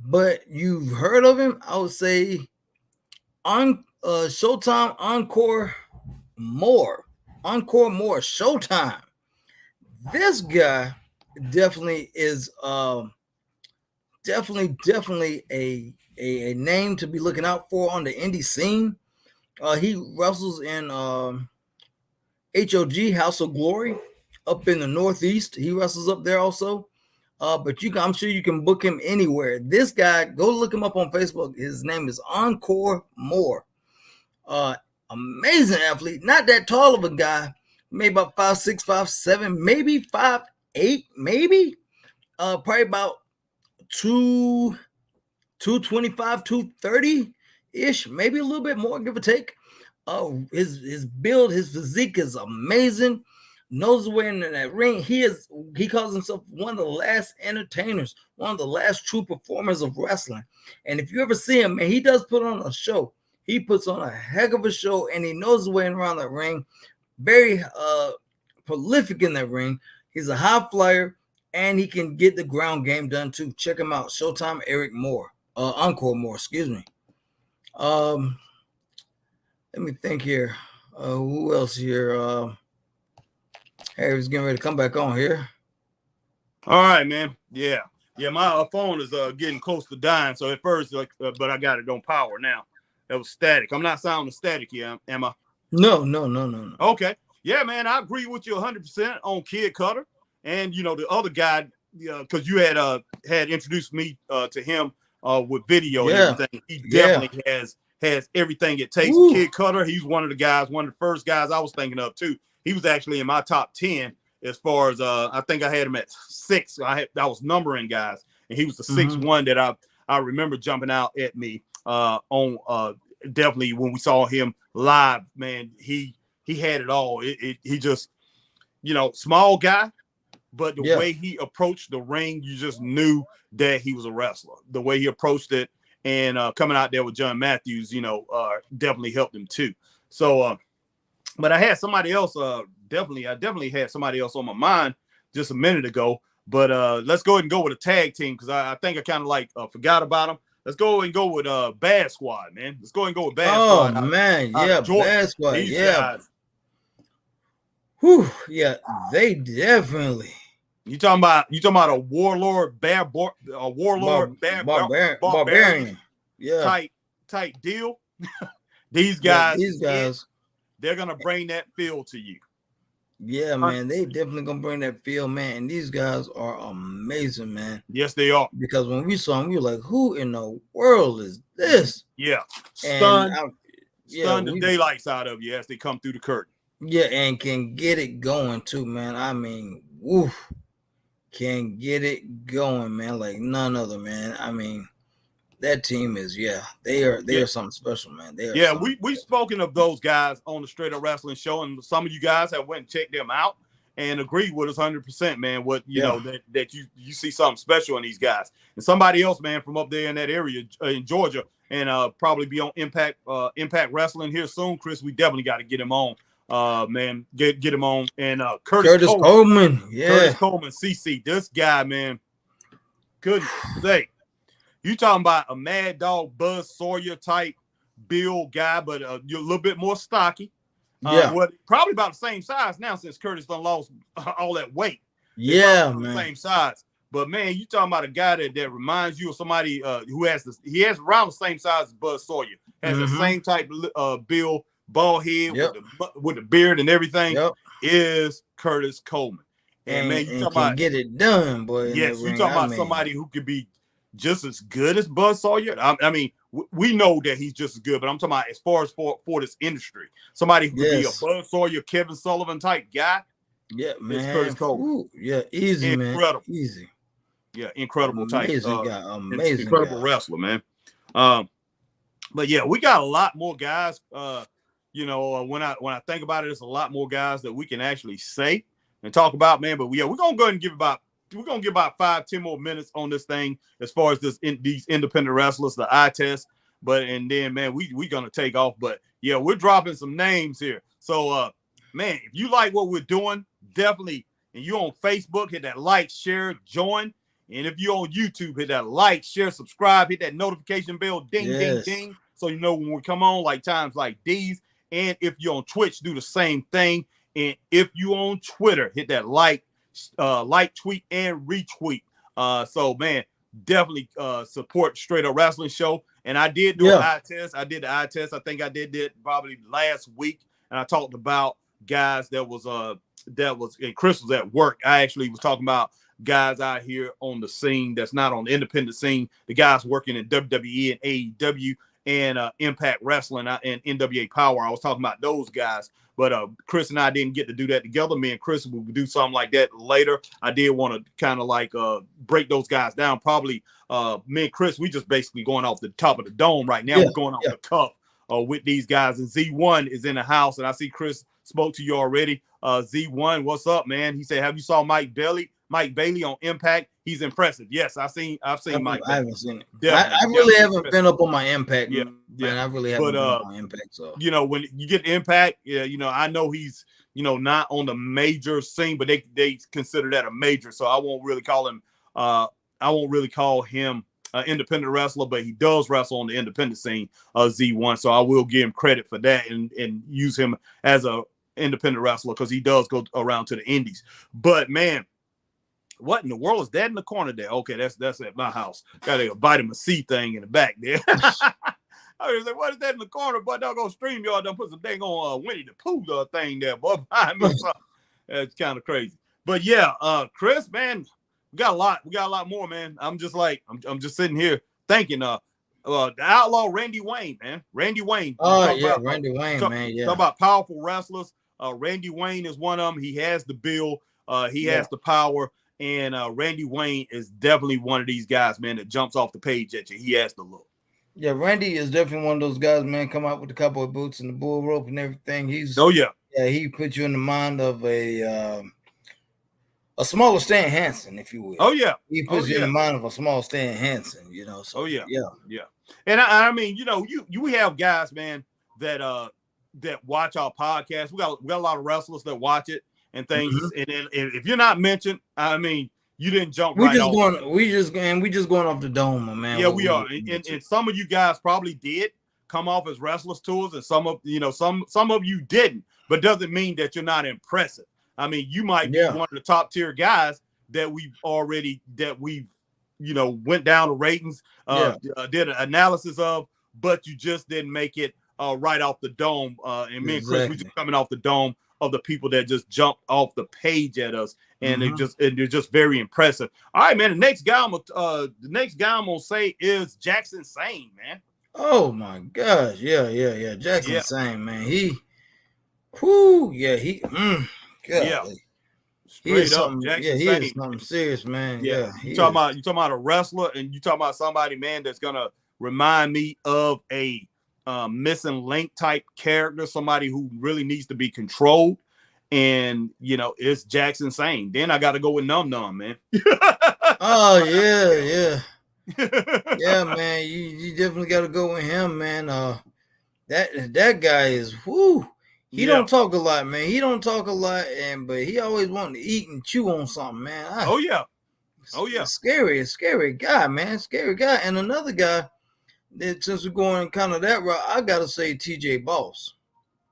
but you've heard of him. I would say on Showtime Encore More Showtime. This guy definitely is definitely a name to be looking out for on the indie scene. He wrestles in HOG, House of Glory, up in the Northeast. He wrestles up there also. But I'm sure you can book him anywhere. This guy, go look him up on Facebook. His name is Encore More. Amazing athlete. Not that tall of a guy. Maybe about 5'6", 5'7", maybe 5'8", maybe. Probably about 225, 230-ish, maybe a little bit more, give or take. His build, his physique is amazing. Knows the way in that ring. He calls himself one of the last entertainers, one of the last true performers of wrestling. And if you ever see him, man, he does put on a show. He puts on a heck of a show, and he knows the way around that ring. Very prolific in that ring. He's a high flyer, and he can get the ground game done too. Check him out. Showtime Encore More, excuse me. Let me think here. Who else here? Harry's getting ready to come back on here. All right, man. Yeah. My phone is getting close to dying. So at first, but I got it on power now. That was static. I'm not sounding static here, am I? No. Okay. Yeah, man. I agree with you 100% on Kid Cutter, and the other guy, because you had introduced me to him with video and everything. He definitely has everything it takes. Kid Cutter. He's one of the first guys I was thinking of too. He was actually in my top 10 as far as I think I had him at 6. I was numbering guys, and he was the 6th one that I remember jumping out at me on definitely when we saw him live. Man, he had it all. He just small guy, but the way he approached the ring, you just knew that he was a wrestler. The way he approached it, and coming out there with John Matthews, definitely helped him too. So, but I had somebody else. I definitely had somebody else on my mind just a minute ago. But let's go ahead and go with a tag team, because I think I kind of forgot about them. Let's go and go with Bad Squad, man. Let's go and go with Bad Squad. Oh man, Bad Squad. These guys. Whew, yeah, they definitely. You talking about a warlord, barbarian, type deal. These guys, they're gonna bring that feel to you. Yeah, man, they definitely gonna bring that feel, man. And these guys are amazing, man. Yes, they are. Because when we saw them, we were like, "Who in the world is this?" Yeah, stunned the daylights out of you as they come through the curtain. Yeah, and can get it going too, man. I mean, woof, can get it going, man. Like none other, man. I mean, that team is, they are something special, man. We've spoken of those guys on the Straight Up Wrestling Show, and some of you guys have went and checked them out and agreed with us 100%, man. What know that you see something special in these guys, and somebody else, man, from up there in that area in Georgia, and probably be on Impact Wrestling here soon. Chris, we definitely got to get him on. Man, get him on. And Curtis Coleman. Curtis Coleman, CC. This guy, man, goodness sake. You talking about a Mad Dog Buzz Sawyer type build guy, but you're a little bit more stocky. Probably about the same size now, since Curtis done lost all that weight. Man. The same size. But man, you talking about a guy that reminds you of somebody who has around the same size as Buzz Sawyer. Has the same type build. Bald head with the beard and everything is Curtis Coleman. And man, you talking about get it done, boy. Yes, you talking about somebody who could be just as good as Buzz Sawyer. I mean, we know that he's just as good, but I'm talking about as far as for this industry, somebody who could be a Buzz Sawyer, Kevin Sullivan type guy. Yeah, man. It's Curtis Coleman. Ooh, easy, incredible. Man. Easy. Yeah, incredible type. Amazing incredible wrestler, man. But yeah, we got a lot more guys. When I think about it, there's a lot more guys that we can actually say and talk about, man. But we're gonna go ahead and give about 5-10 more minutes on this thing as far as these independent wrestlers, the eye test. And then, man, we gonna take off. But yeah, we're dropping some names here. So man, if you like what we're doing, definitely, and you on Facebook, hit that like, share, join. And if you're on YouTube, hit that like, share, subscribe, hit that notification bell, ding, ding, ding, so you know when we come on, like times like these. And if you're on Twitch, do the same thing. And if you're on Twitter, hit that like, tweet, and retweet. So, man, definitely support Straight Up Wrestling Show. And I did do an eye test. I did the eye test. I think I did it probably last week. And I talked about guys and Chris was at work. I actually was talking about guys out here on the scene that's not on the independent scene. The guys working in WWE and AEW. And Impact Wrestling and NWA Power. I was talking about those guys, but Chris and I didn't get to do that together. Me and Chris will do something like that later. I did want to kind of like break those guys down. Probably me and Chris, we just basically going off the top of the dome right now. We're going off the cuff with these guys. And Z1 is in the house, and I see Chris spoke to you already. Z1, what's up, man? He said, "Have you saw Mike Bailey on Impact? He's impressive." Yes, I've seen Mike. I haven't seen it. I really haven't been up on my Impact. Man, I really haven't been up on Impact. So when you get Impact, I know he's not on the major scene, but they consider that a major. So I won't really call him. I won't really call him an independent wrestler, but he does wrestle on the independent scene. Z1, so I will give him credit for that and use him as a independent wrestler because he does go around to the indies. But man, what in the world is that in the corner there? Okay, that's at my house. Got a vitamin C thing in the back there. I was like, what is that in the corner? But they'll go stream y'all done put some dang on Winnie the Pooh thing there, boy, behind me. That's kind of crazy. But yeah, Chris, man, we got a lot more, man. I'm just sitting here thinking, the outlaw Randy Wayne, man. Randy Wayne. Oh yeah, Randy Wayne, man. Yeah. Talk about powerful wrestlers. Randy Wayne is one of them. He has the build, he has the power, and Randy Wayne is definitely one of these guys, man, that jumps off the page at you. He has the look. Yeah, Randy is definitely one of those guys, man. Come out with the cowboy boots and the bull rope and everything. He puts you in the mind of a smaller Stan Hansen, if you will. Oh yeah, he puts you in the mind of a small Stan Hansen, you know. So yeah. And I mean, you know, you have guys, man, that watch our podcast. We got a lot of wrestlers that watch it and things. And if you're not mentioned, I mean, you didn't jump we just going off the dome, man. Yeah, we are. And some of you guys probably did come off as wrestlers to us, and some of you didn't, but doesn't mean that you're not impressive. I mean, you might be one of the top tier guys that we've went down the ratings, did an analysis of, but you just didn't make it right off the dome. And me and Chris, we just coming off the dome of the people that just jumped off the page at us, and they're just very impressive. All right, man. The next guy I'm gonna say is Jackson Sane, man. Oh my gosh, yeah. Jackson Sane, man. He is something serious, man. Yeah. You talking about a wrestler, and you talking about somebody, man, that's gonna remind me of a missing link type character, somebody who really needs to be controlled, and it's Jackson Sane. Then I got to go with Num Num, man. Oh yeah, man. You definitely got to go with him, man. That guy is He don't talk a lot, man. He don't talk a lot, but he always wanting to eat and chew on something, man. Oh yeah. Scary guy, man. Scary guy. And another guy that, since we're going kind of that route, I gotta say TJ Boss.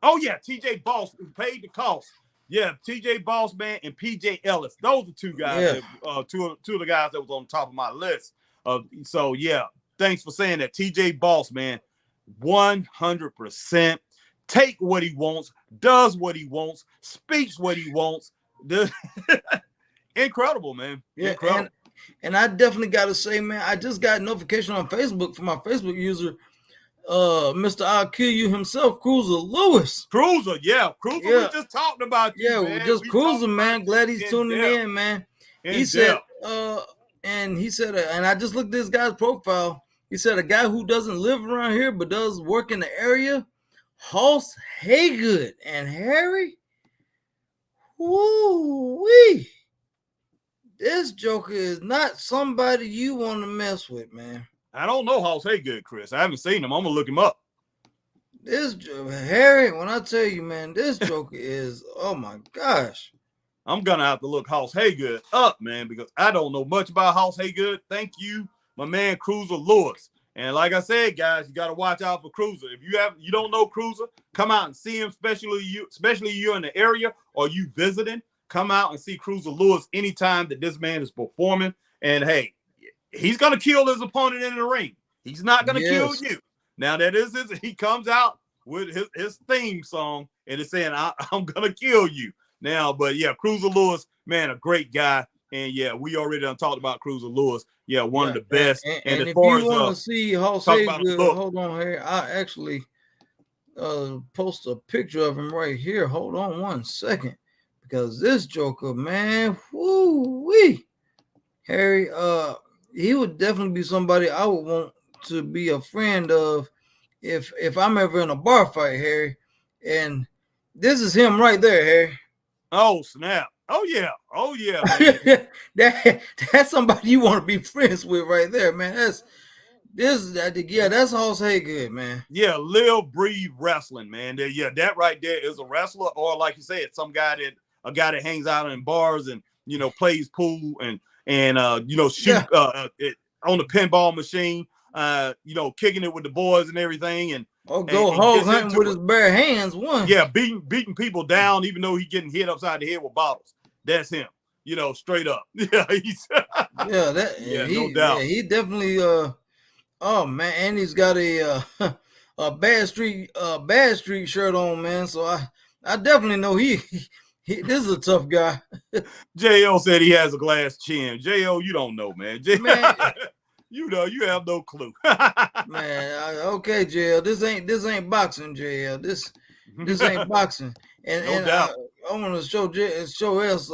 Oh yeah, TJ Boss, who paid the cost. Yeah, TJ Boss, man, and PJ Ellis. Those are two guys. Two of the guys that was on top of my list. So yeah, thanks for saying that. TJ Boss, man, 100%. Take what he wants, does what he wants, speaks what he wants. Incredible, man. Yeah, incredible. And I definitely got to say, man, I just got a notification on Facebook from my Facebook user, Mr. I'll Kill You himself, Cruiser Lewis. Cruiser, we just talked about you, man. Just Cruiser, man. Glad he's tuning in, man. He said, and I just looked at this guy's profile. He said, a guy who doesn't live around here but does work in the area, Hoss Haygood. And Harry, woo-wee. This joker is not somebody you want to mess with, man. I don't know Hoss Haygood, Chris. I haven't seen him. I'm going to look him up. This Harry, when I tell you, man, this joker is, oh my gosh. I'm going to have to look Hoss Haygood up, man, because I don't know much about Hoss Haygood. Thank you, my man, Cruiser Lewis. And like I said, guys, you got to watch out for Cruiser. If you don't know Cruiser, come out and see him, especially you're in the area or you visiting. Come out and see Cruiser Lewis anytime that this man is performing. And hey, he's going to kill his opponent in the ring. He's not going to kill you. Now he comes out with his theme song and it's saying, I'm going to kill you now. But yeah, Cruiser Lewis, man, a great guy. And yeah, we already done talked about Cruiser Lewis. Yeah, one of the best. And as far as you want to see Hoss Haygood, hold on here. I actually post a picture of him right here. Hold on one second. Because this joker, man, woo-wee. Harry, he would definitely be somebody I would want to be a friend of if I'm ever in a bar fight, Harry. And this is him right there, Harry. Oh, snap. Oh, yeah. That's somebody you want to be friends with right there, man. That's Hoss Haygood, man. Yeah, live, breathe wrestling, man. Yeah, that right there is a wrestler, or like you said, a guy that hangs out in bars and plays pool and shoot on the pinball machine, kicking it with the boys and everything, and go hog hunting with his bare hands. Beating people down, even though he's getting hit upside the head with bottles. That's him. straight up. Yeah, no doubt. Yeah, he definitely. Oh man, and he's got a a bad street shirt on, man. So I definitely know he this is a tough guy. JL said he has a glass chin. JL, you don't know, man. Man. You have no clue. Man, okay, JL. This ain't boxing, JL. This ain't boxing. And no doubt. I want to show us.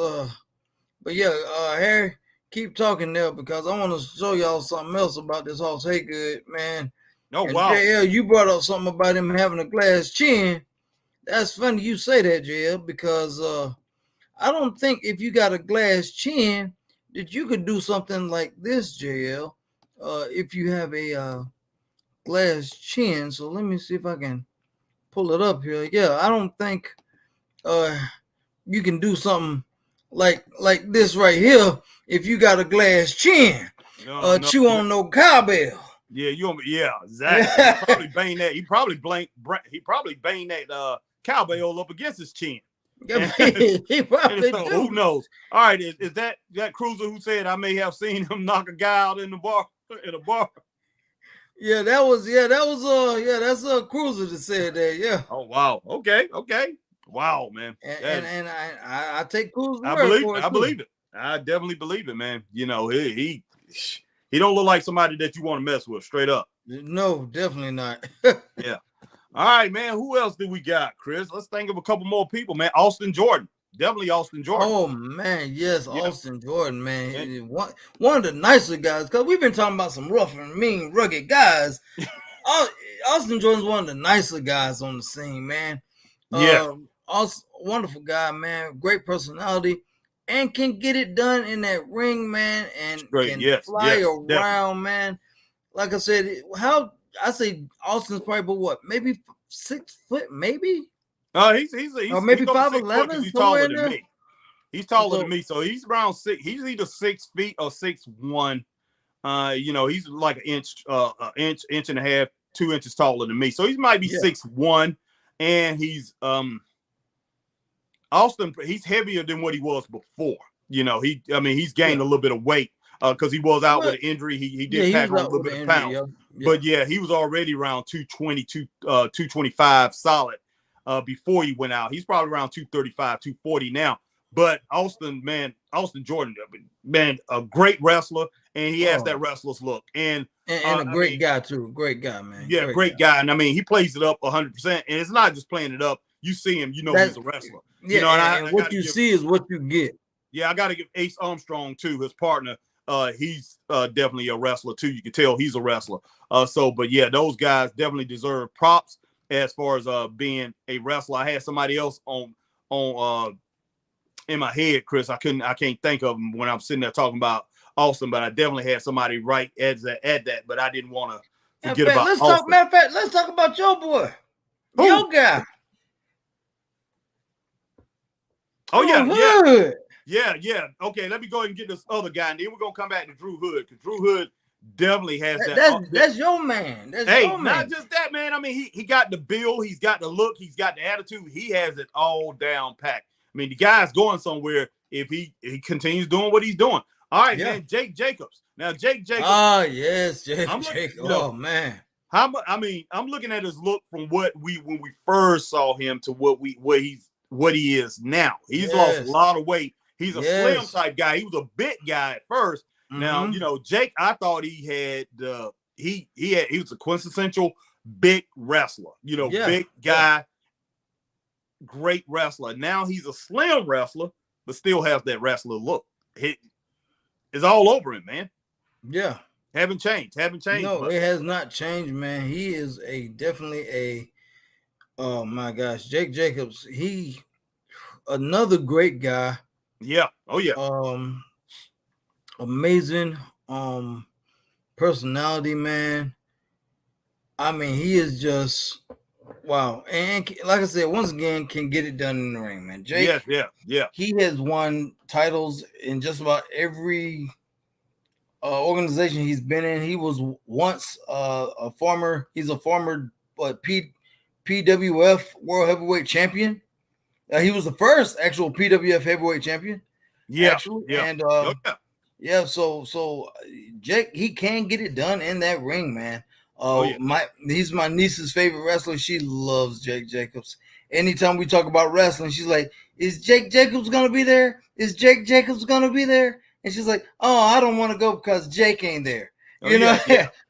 But yeah, Harry, keep talking there because I want to show y'all something else about this horse Haygood, man. Oh, and wow. JL, you brought up something about him having a glass chin. That's funny you say that, JL, because I don't think if you got a glass chin that you could do something like this, JL. If you have a glass chin. So let me see if I can pull it up here. Yeah, I don't think you can do something like this right here if you got a glass chin. No, chew on no cowbell. Yeah, exactly. He probably banged that. He probably banged that cowbell up against his chin. He probably so, who knows? All right, is that cruiser who said I may have seen him knock a guy out in a bar? Yeah, that's a cruiser that said that. Yeah. Oh wow. Okay. Wow, man. And I take cruiser. I believe it. I definitely believe it, man. He don't look like somebody that you want to mess with, straight up. No, definitely not. Yeah. All right, man. Who else do we got, Chris? Let's think of a couple more people, man. Austin Jordan. Definitely Austin Jordan. Oh, man. Yes, yeah. Austin Jordan, man. Yeah. One of the nicer guys, because we've been talking about some rough and mean, rugged guys. Austin Jordan's one of the nicer guys on the scene, man. Yeah. Wonderful guy, man. Great personality. And can get it done in that ring, man. And can fly around, definitely. Man. Like I said, I say Austin's probably what, maybe 6 foot, maybe. He's or maybe 5'11". He's taller than me. He's taller than me, so he's around 6. He's either 6 feet or 6'1". He's like an inch and a half, 2 inches taller than me. So he might be 6'1", and he's Austin. He's heavier than what he was before. He's gained a little bit of weight. Because he was out with an injury. He did pack on a little bit of pounds. Yeah. But he was already around 220, 225 solid before he went out. He's probably around 235, 240 now. But Austin Jordan, man, a great wrestler, and he has that wrestler's look. And a great guy, too. Great guy, man. Yeah, great guy. And he plays it up 100%. And it's not just playing it up. You see him, he's a wrestler. Yeah, and what you see is what you get. Yeah, I got to give Ace Armstrong, too, his partner. He's definitely a wrestler too. You can tell he's a wrestler. Those guys definitely deserve props as far as being a wrestler. I had somebody else on in my head, Chris. I can't think of him when I'm sitting there talking about Austin, but I definitely had somebody right at that. But I didn't want to forget about Austin. Matter of fact, let's talk about your boy, your guy. Oh yeah. Yeah. Okay, let me go ahead and get this other guy, and then we're gonna come back to Drew Hood, because Drew Hood definitely has that. That's your man. Not just that, man. He got the build, he's got the look, he's got the attitude. He has it all down packed. The guy's going somewhere if he continues doing what he's doing. All right, man. Jake Jacobs. Now, Jake Jacobs. Oh yes, Jacobs. Oh man. I'm looking at his look from when we first saw him to what he is now. He's lost a lot of weight. He's a slim type guy. He was a big guy at first. Mm-hmm. Now, Jake, I thought he had he was a quintessential big wrestler. Big guy, great wrestler. Now he's a slim wrestler, but still has that wrestler look. It's all over him, man. Yeah. Haven't changed. No, it has not changed, man. He is definitely a oh my gosh, Jake Jacobs, another great guy. Yeah. Oh yeah. Amazing personality, man. He is just wow. And like I said, once again, can get it done in the ring, man. Jake. Yeah. He has won titles in just about every organization he's been in. He was once he's a former PWF World Heavyweight Champion. He was the first actual PWF Heavyweight Champion. actually. And so Jake, he can get it done in that ring, man. He's my niece's favorite wrestler. She loves Jake Jacobs. Anytime we talk about wrestling, she's like, "Is Jake Jacobs gonna be there? Is Jake Jacobs gonna be there?" And she's like, "Oh, I don't want to go because Jake ain't there." You know,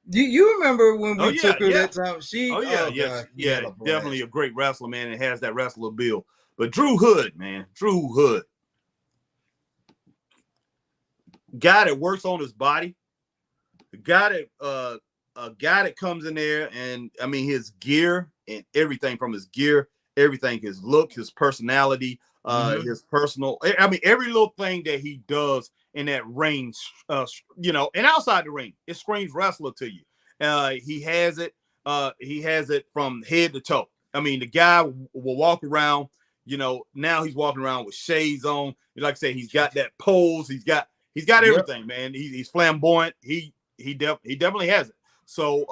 you remember when we took her that time? Definitely a great wrestler, man, and has that wrestler build. But Drew Hood, man, Drew Hood, guy that works on his body, the guy that a guy that comes in there, and I mean his gear and everything from his gear, everything, his look, his personality, his personal, I mean every little thing that he does in that ring, you know, and outside the ring, it screams wrestler to you. He has it from head to toe. I mean, the guy will walk around, you know, now he's walking around with shades on. Like I said, he's got that pose, he's got everything, man. He's flamboyant. He definitely has it. So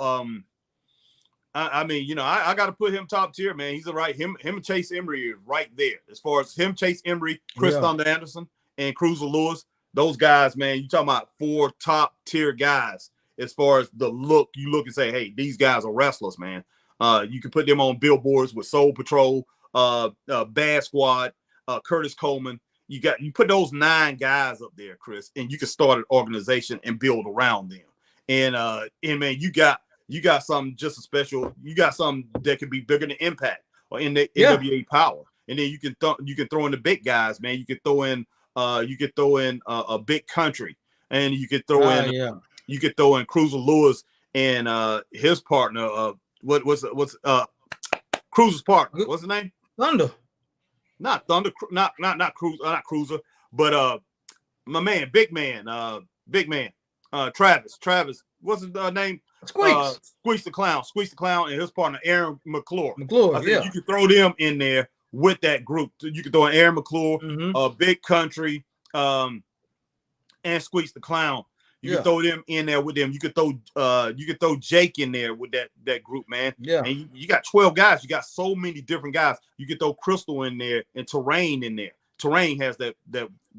I mean, you know, I got to put him top tier, man. He's him and Chase Emery is right there. As far as him, Chase Emery, Chris Thunder Anderson, and Cruiser Lewis, those guys, man, you talking about 4 top tier guys as far as the look. You look and say, hey, these guys are wrestlers, man. You can put them on billboards with Soul Patrol, Bad Squad, Curtis Coleman. You put those 9 guys up there, Chris, and you can start an organization and build around them. And man, you got something just as special. You got something that could be bigger than Impact or in the NWA Power. And then you can throw in the big guys, man. You could throw in a Big Country, and you could throw in Cruiser Lewis and his partner. What's Cruiser's partner? What's the name? Thunder. Not Thunder. Not Cruiser. But my man, big man. Travis. What's his name? Squeeze the Clown, and his partner Aaron McClure. You could throw them in there with that group. You could throw in Aaron McClure, Big Country, and Squeeze the Clown. You could throw them in there with them. You could throw Jake in there with that group, man. Yeah. And you got 12 guys. You got so many different guys. You could throw Crystal in there and Terrain in there. Terrain has that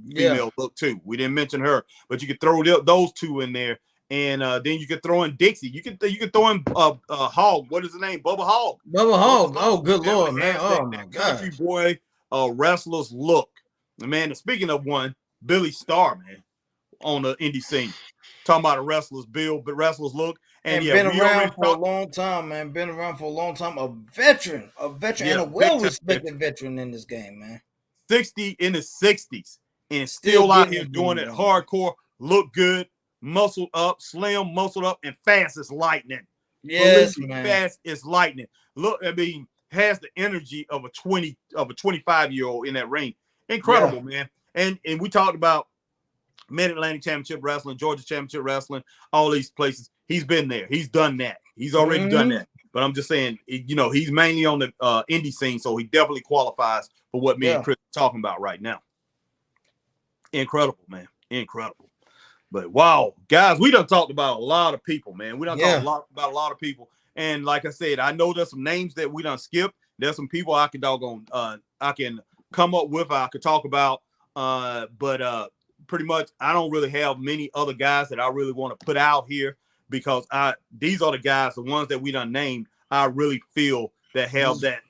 female look too. We didn't mention her, but you could throw those 2 in there. And then you could throw in Dixie. You could throw in Hogg. What is his name? Bubba Hogg. Bubba Hogg. Oh, good Lord, man. Oh my God. Country boy, wrestlers look. Man, and speaking of one, Billy Starr, man, on the indie scene. Talking about a wrestler's build, but wrestlers look. And been around for a long time, man. Been around for a long time. A veteran, and a well-respected veteran in this game, man. 60 in his 60s and still out here doing it hardcore. Look good. Muscled up, slim, muscled up, and fast as lightning. Yes, man. Fast as lightning. Look, I mean, has the energy of a 25-year-old in that ring. Incredible, man. And we talked about Mid-Atlantic Championship Wrestling, Georgia Championship Wrestling, all these places. He's been there. He's done that. He's already done that. But I'm just saying, you know, he's mainly on the indie scene, so he definitely qualifies for what me and Chris are talking about right now. Incredible, man. Incredible. But wow, guys, we done talked about a lot of people, man. We done talked about a lot of people. And like I said, I know there's some names that we done skipped. There's some people I can come up with, I could talk about. But pretty much I don't really have many other guys that I really want to put out here because these are the guys, the ones that we done named, I really feel that have that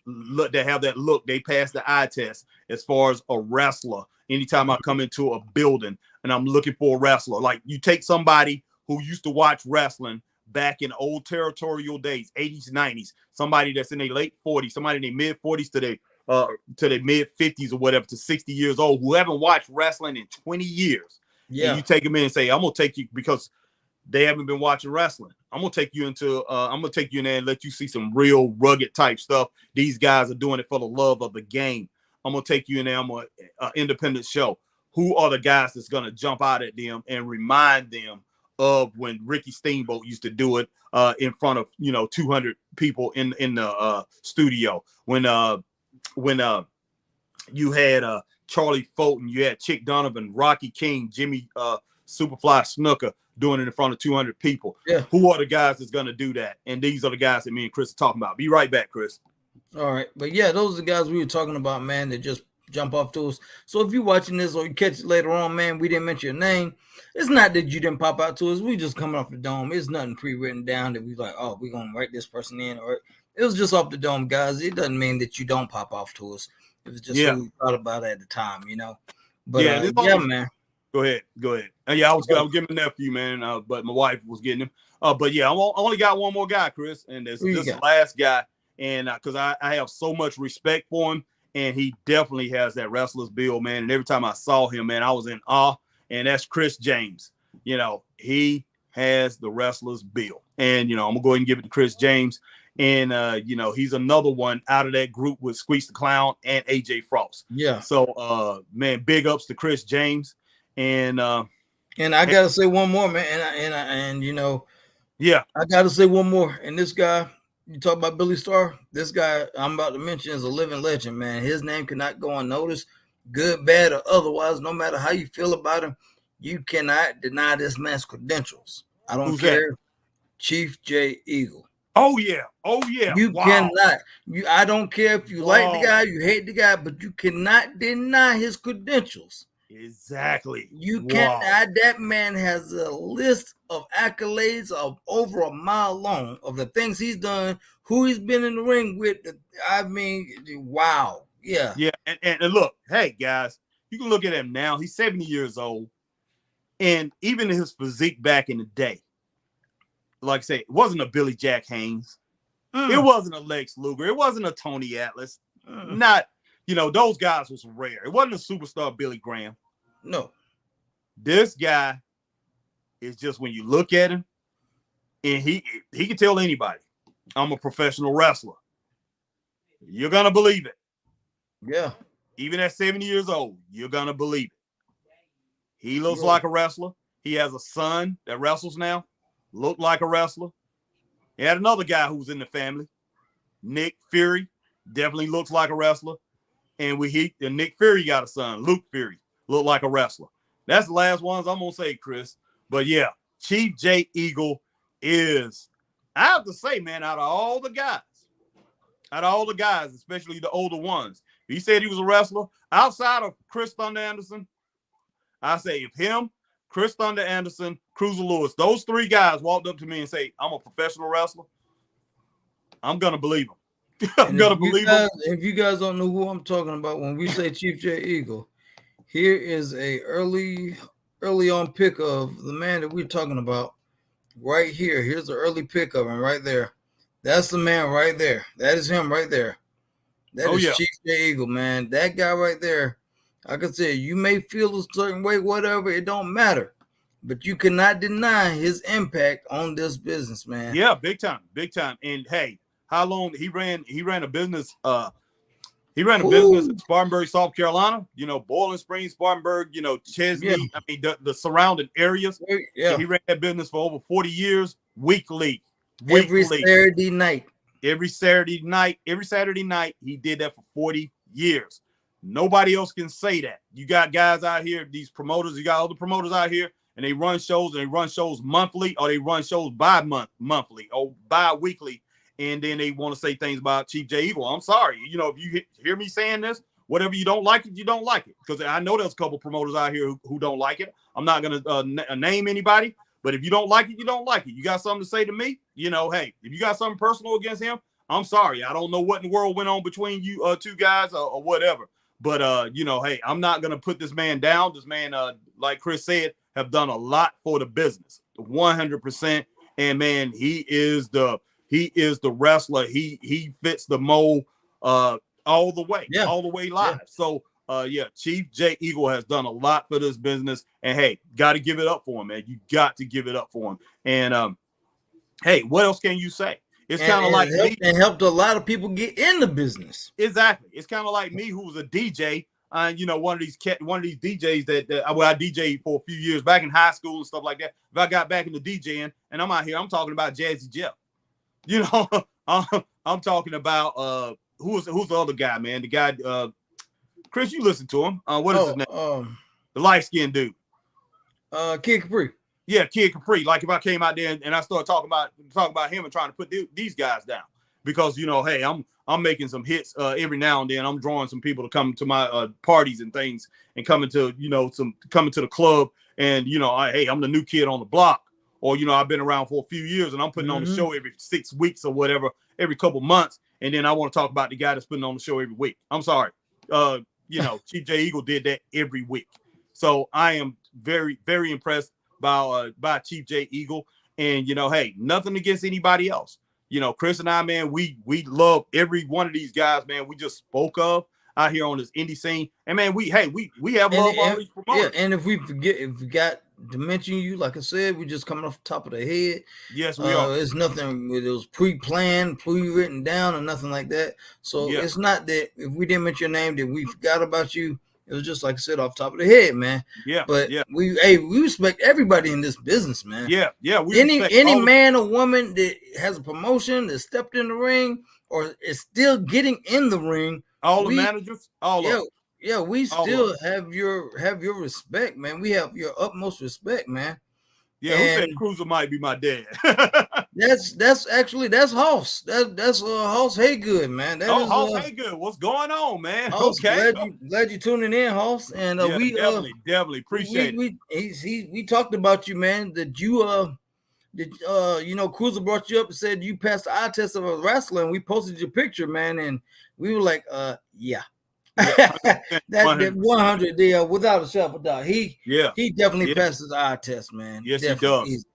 look. They pass the eye test as far as a wrestler. Anytime I come into a building and I'm looking for a wrestler, like you take somebody who used to watch wrestling back in old territorial days, 80s, 90s, somebody that's in their late 40s, somebody in their mid 40s to their mid 50s or whatever, to 60 years old, who haven't watched wrestling in 20 years. Yeah. And you take them in and say, I'm going to take you because they haven't been watching wrestling. I'm going to take you in there and let you see some real rugged type stuff. These guys are doing it for the love of the game. I'm going to take you in there. I'm an independent show. Who are the guys that's going to jump out at them and remind them of when Ricky Steamboat used to do it in front of, 200 people in the studio. When you had Charlie Fulton, you had Chick Donovan, Rocky King, Jimmy Superfly Snooker doing it in front of 200 people. Yeah. Who are the guys that's going to do that? And these are the guys that me and Chris are talking about. Be right back, Chris. All right. But yeah, those are the guys we were talking about, man, that just jump off to us. So if you're watching this or you catch it later on, man, we didn't mention your name. It's not that you didn't pop out to us. We just coming off the dome. It's nothing pre-written down that we like, oh, we're going to write this person in. Or it was just off the dome, guys. It doesn't mean that you don't pop off to us. It was just who we thought about at the time, you know. But man. Go ahead. Yeah, I was giving a nephew, man, but my wife was getting him. But yeah, I only got one more guy, Chris, and this last guy. And because I have so much respect for him, and he definitely has that wrestler's build, man. And every time I saw him, man, I was in awe. And that's Chris James. You know, he has the wrestler's build. And, you know, I'm going to go ahead and give it to Chris James. And, you know, he's another one out of that group with Squeaks the Clown and AJ Frost. Yeah. So, man, big ups to Chris James. And I got to say one more, man. And you know, yeah, I got to say one more. And this guy, you talk about Billy Starr, this guy I'm about to mention is a living legend, man. His name cannot go unnoticed, good, bad, or otherwise. No matter how you feel about him, you cannot deny this man's credentials. I don't care. That? Chief J. Eagle. Oh, yeah. You cannot. I don't care if you like the guy, you hate the guy, but you cannot deny his credentials. Exactly. You can't. That man has a list of accolades of over a mile long of the things he's done, who he's been in the ring with. I mean, wow. Yeah. Yeah. And look, hey, guys, you can look at him now. He's 70 years old. And even his physique back in the day, like I say, it wasn't a Billy Jack Haynes. It wasn't a Lex Luger. It wasn't a Tony Atlas. Not, you know, those guys was rare. It wasn't a superstar Billy Graham. No. This guy is just, when you look at him, and he can tell anybody, I'm a professional wrestler. You're going to believe it. Yeah. Even at 70 years old, you're going to believe it. He looks like a wrestler. He has a son that wrestles now. Looked like a wrestler. He had another guy who was in the family, Nick Fury. Definitely looks like a wrestler. And Nick Fury got a son, Luke Fury. Looked like a wrestler. That's the last ones I'm going to say, Chris. But yeah, Chief J. Eagle is, I have to say, man, out of all the guys, especially the older ones, he said he was a wrestler. Outside of Chris Thunder Anderson, I say if him, Chris Thunder Anderson, Cruiser Lewis, those three guys walked up to me and say, I'm a professional wrestler, I'm going to believe them. I'm going to believe them. If you guys don't know who I'm talking about, when we say Chief J. Eagle, here is a early on pick of the man that we're talking about right here. Here's the early pick of him right there. That's the man right there. That is him right there. That is Chief J. Eagle, man. That guy right there. Like I said, you may feel a certain way, whatever, it don't matter. But you cannot deny his impact on this business, man. Yeah, big time. And hey, how long he ran a business, business in Spartanburg, South Carolina, you know, Boiling Springs, Spartanburg, you know, Chesney, I mean, the surrounding areas. Yeah. He ran that business for over 40 years, weekly. Every Saturday night. Every Saturday night, he did that for 40 years. Nobody else can say that. You got guys out here, these promoters, you got other promoters out here, and they run shows monthly, or they run shows monthly or bi-weekly, and then they want to say things about Chief J. Eagle. I'm sorry. You know, if you hear me saying this, whatever you don't like it, you don't like it. Because I know there's a couple promoters out here who don't like it. I'm not going to name anybody, but if you don't like it, you don't like it. You got something to say to me, you know, hey, if you got something personal against him, I'm sorry. I don't know what in the world went on between you two guys or whatever. But, you know, hey, I'm not going to put this man down. This man, like Chris said, have done a lot for the business, 100%. And, man, he is the wrestler. He fits the mold all the way live. Yeah. So, Chief J. Eagle has done a lot for this business. And, hey, got to give it up for him, man. You got to give it up for him. And, hey, what else can you say? It's kind of like me. And helped a lot of people get in the business. Exactly. It's kind of like me, who was a DJ. You know, one of these DJs that I DJed for a few years back in high school and stuff like that. If I got back into DJing and I'm out here, I'm talking about Jazzy Jeff. You know, I'm talking about who's the other guy, man? The guy, Chris, you listen to him. What is his name? The light-skinned dude. Kid Capri. Yeah, Kid Capri. Like if I came out there and I started talking about him and trying to put these guys down, because hey, I'm making some hits every now and then. I'm drawing some people to come to my parties and things, and coming to coming to the club, and hey, I'm the new kid on the block, or I've been around for a few years and I'm putting on the show every 6 weeks or whatever, every couple months, and then I want to talk about the guy that's putting on the show every week. I'm sorry, Chief J Eagle did that every week, so I am very, very impressed by Chief J Eagle, and hey, nothing against anybody else. Chris and I, man, we love every one of these guys, man. We just spoke of out here on this indie scene, and man, we have love all these promoters. Yeah, and if we got to mention you, like I said, we just coming off the top of the head. Yes, we are. It's nothing with those pre-planned, pre-written down, or nothing like that. So it's not that if we didn't mention your name that we forgot about you. It was just like I said, off the top of the head, man. Yeah. But we respect everybody in this business, man. Yeah. Any man or woman that has a promotion, that stepped in the ring, or is still getting in the ring. All the managers, we still have your respect, man. We have your utmost respect, man. Yeah, who said Cruiser might be my dad? that's Hoss. That's Hoss Haygood, man. Hoss Haygood. What's going on, man? Hoss, glad you tuning in, Hoss. And we definitely appreciate it. We talked about you, man. That you Cruiser brought you up and said you passed the eye test of a wrestler, and we posted your picture, man, and we were like, yeah. that 100 there, without a shadow of a doubt. He definitely passes the eye test, man. Yes, definitely. He does.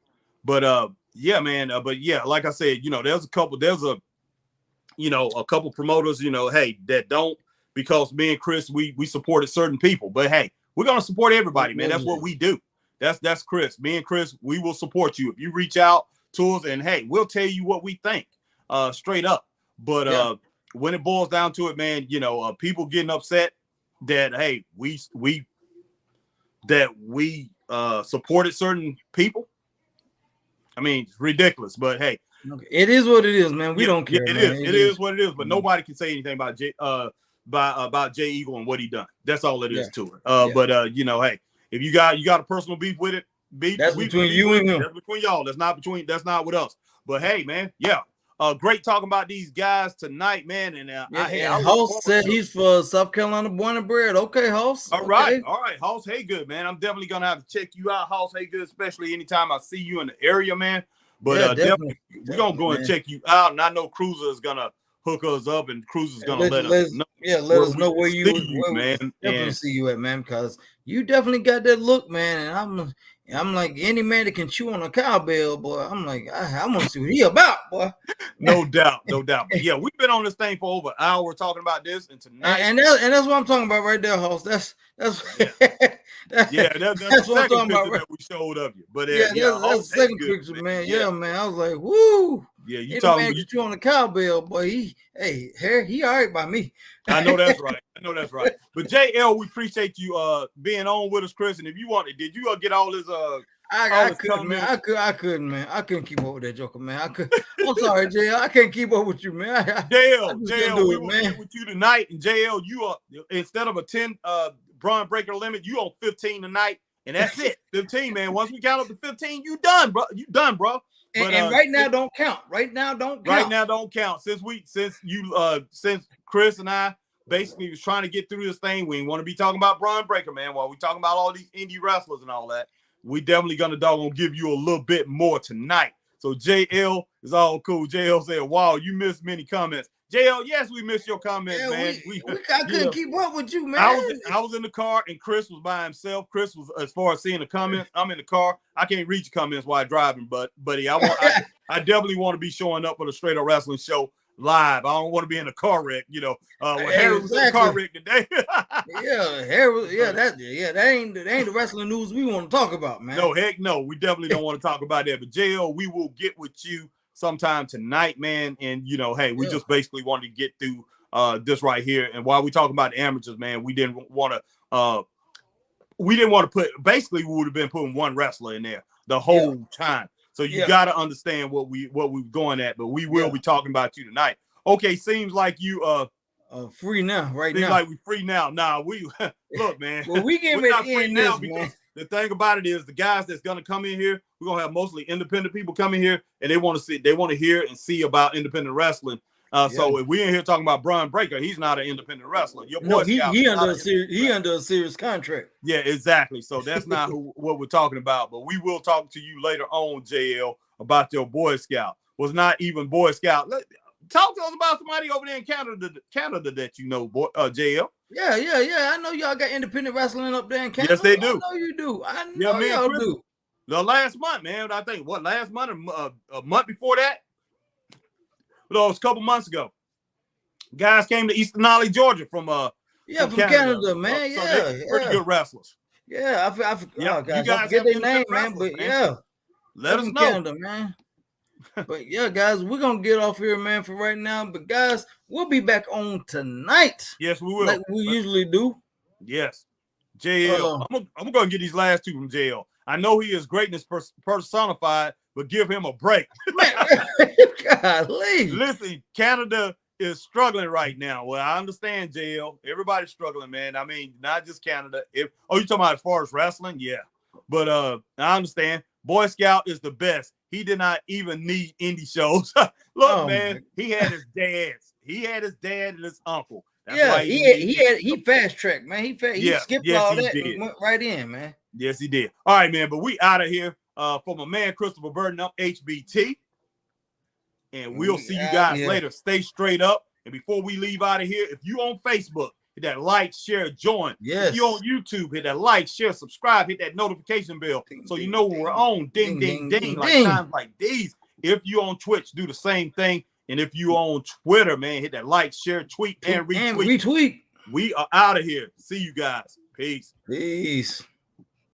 But like I said, there's a couple promoters, hey, that don't, because me and Chris, we supported certain people, but hey, we're gonna support everybody, man. That's what we do. That's Chris. Me and Chris, we will support you if you reach out to us, and hey, we'll tell you what we think, straight up. But when it boils down to it, man, people getting upset that hey, we supported certain people. I mean, it's ridiculous, but hey, it is what it is, man. We don't care. It is what it is. But nobody can say anything about Jay Eagle and what he done. That's all it is to it. But hey, if you got a personal beef with it, that's between you and him. That's between y'all. That's not with us. But hey, man, great talking about these guys tonight, man. And Hoss said he's for South Carolina born and bred. Okay, Hoss. All right, Hoss Haygood, man. I'm definitely gonna have to check you out, Hoss Haygood, especially anytime I see you in the area, man. But definitely we're gonna go and check you out. And I know Cruiser is gonna hook us up, and Cruiser's gonna let us know. Yeah, let us know where you man. Definitely see you at, man, because you definitely got that look, man. And I'm like any man that can chew on a cowbell, boy. I'm like, I want to see what he about, boy. No doubt. But yeah, we've been on this thing for over an hour talking about this, and tonight, and that's what I'm talking about right there, Hoss. That's the second picture that we showed of you. But that's the second picture, man. Yeah, man. I was like, woo. Yeah, you talking man you on the cowbell, boy. He all right by me. I know that's right. But JL, we appreciate you being on with us, Chris. And if you wanted, did you get all this I couldn't, man. I couldn't keep up with that joker, man. I'm sorry, JL. I can't keep up with you, man. JL, we will get with you tonight. And JL, you are, instead of a 10 Braun Breaker limit, you on 15 tonight. And that's it. 15, man. Once we count up to 15, you done, bro. But, and right now don't count. Right now don't count. Since Chris and I basically was trying to get through this thing, we want to be talking about Braun Breaker, man. While we talking about all these indie wrestlers and all that, we definitely gonna give you a little bit more tonight. So JL is all cool. JL said, "Wow, you missed many comments." JL, yes, we missed your comments, man. I couldn't keep up with you, man. I was in the car and Chris was by himself. Chris was, as far as seeing the comments, I'm in the car. I can't read your comments while driving, buddy, I definitely want to be showing up for the Straight Up Wrestling Show live. I don't want to be in a car wreck, Harry was in a car wreck today. That ain't the wrestling news we want to talk about, man. No, heck no. We definitely don't want to talk about that. But JL, we will get with you sometime tonight, man. And hey, we just basically wanted to get through this right here. And while we talking about the amateurs, man, we didn't want to put, basically we would have been putting one wrestler in there the whole time. So you got to understand what we're going at, but we will be talking about you tonight. Okay, seems like you free now, right now. Seems like we free now. Nah, we look, man. Well, we're not free now because the thing about it is the guys that's gonna come in here, we're gonna have mostly independent people coming here, and they want to hear and see about independent wrestling. So if we in here talking about Bron Breakker, he's not an independent wrestler. Your Boy Scout, he under a serious contract. Yeah, exactly. So that's not what we're talking about. But we will talk to you later on, JL, about your Boy Scout. Was not even Boy Scout. Talk to us about somebody over there in Canada that you know, JL. Yeah. I know y'all got independent wrestling up there in Canada. Yes, they do. I know you do. I know y'all do. The last month, man. I think last month or a month before that. No, it was a couple months ago. Guys came to Eastern Ollie, Georgia from Canada, man. So they're pretty good wrestlers. Yeah, I forgot. You guys I forget their name, man. But let us know, Canada, man. But yeah, guys, we're gonna get off here, man, for right now. But guys, we'll be back on tonight. Yes, we will, like we usually do. Yes, JL. I'm gonna get these last two from JL. I know he is greatness personified, but give him a break. Man, golly. Listen, Canada is struggling right now. Well, I understand, JL. Everybody's struggling, man. I mean, not just Canada. You talking about as far as wrestling? Yeah. But I understand. Boy Scout is the best. He did not even need indie shows. Look, man, he had his dads. He had his dad and his uncle. That's why he fast tracked, man. He skipped all that and went right in, man. Yes, he did. All right, man. But we out of here. For my man Christopher Burton, I'm HBT. And we'll see you guys later. Stay straight up. And before we leave out of here, if you on Facebook, hit that like, share, join. Yes. If you on YouTube, hit that like, share, subscribe, hit that notification bell so you know when we're on. Ding, ding, ding. Like times like these. If you on Twitch, do the same thing. And if you on Twitter, man, hit that like, share, tweet, and retweet. We are out of here. See you guys. Peace.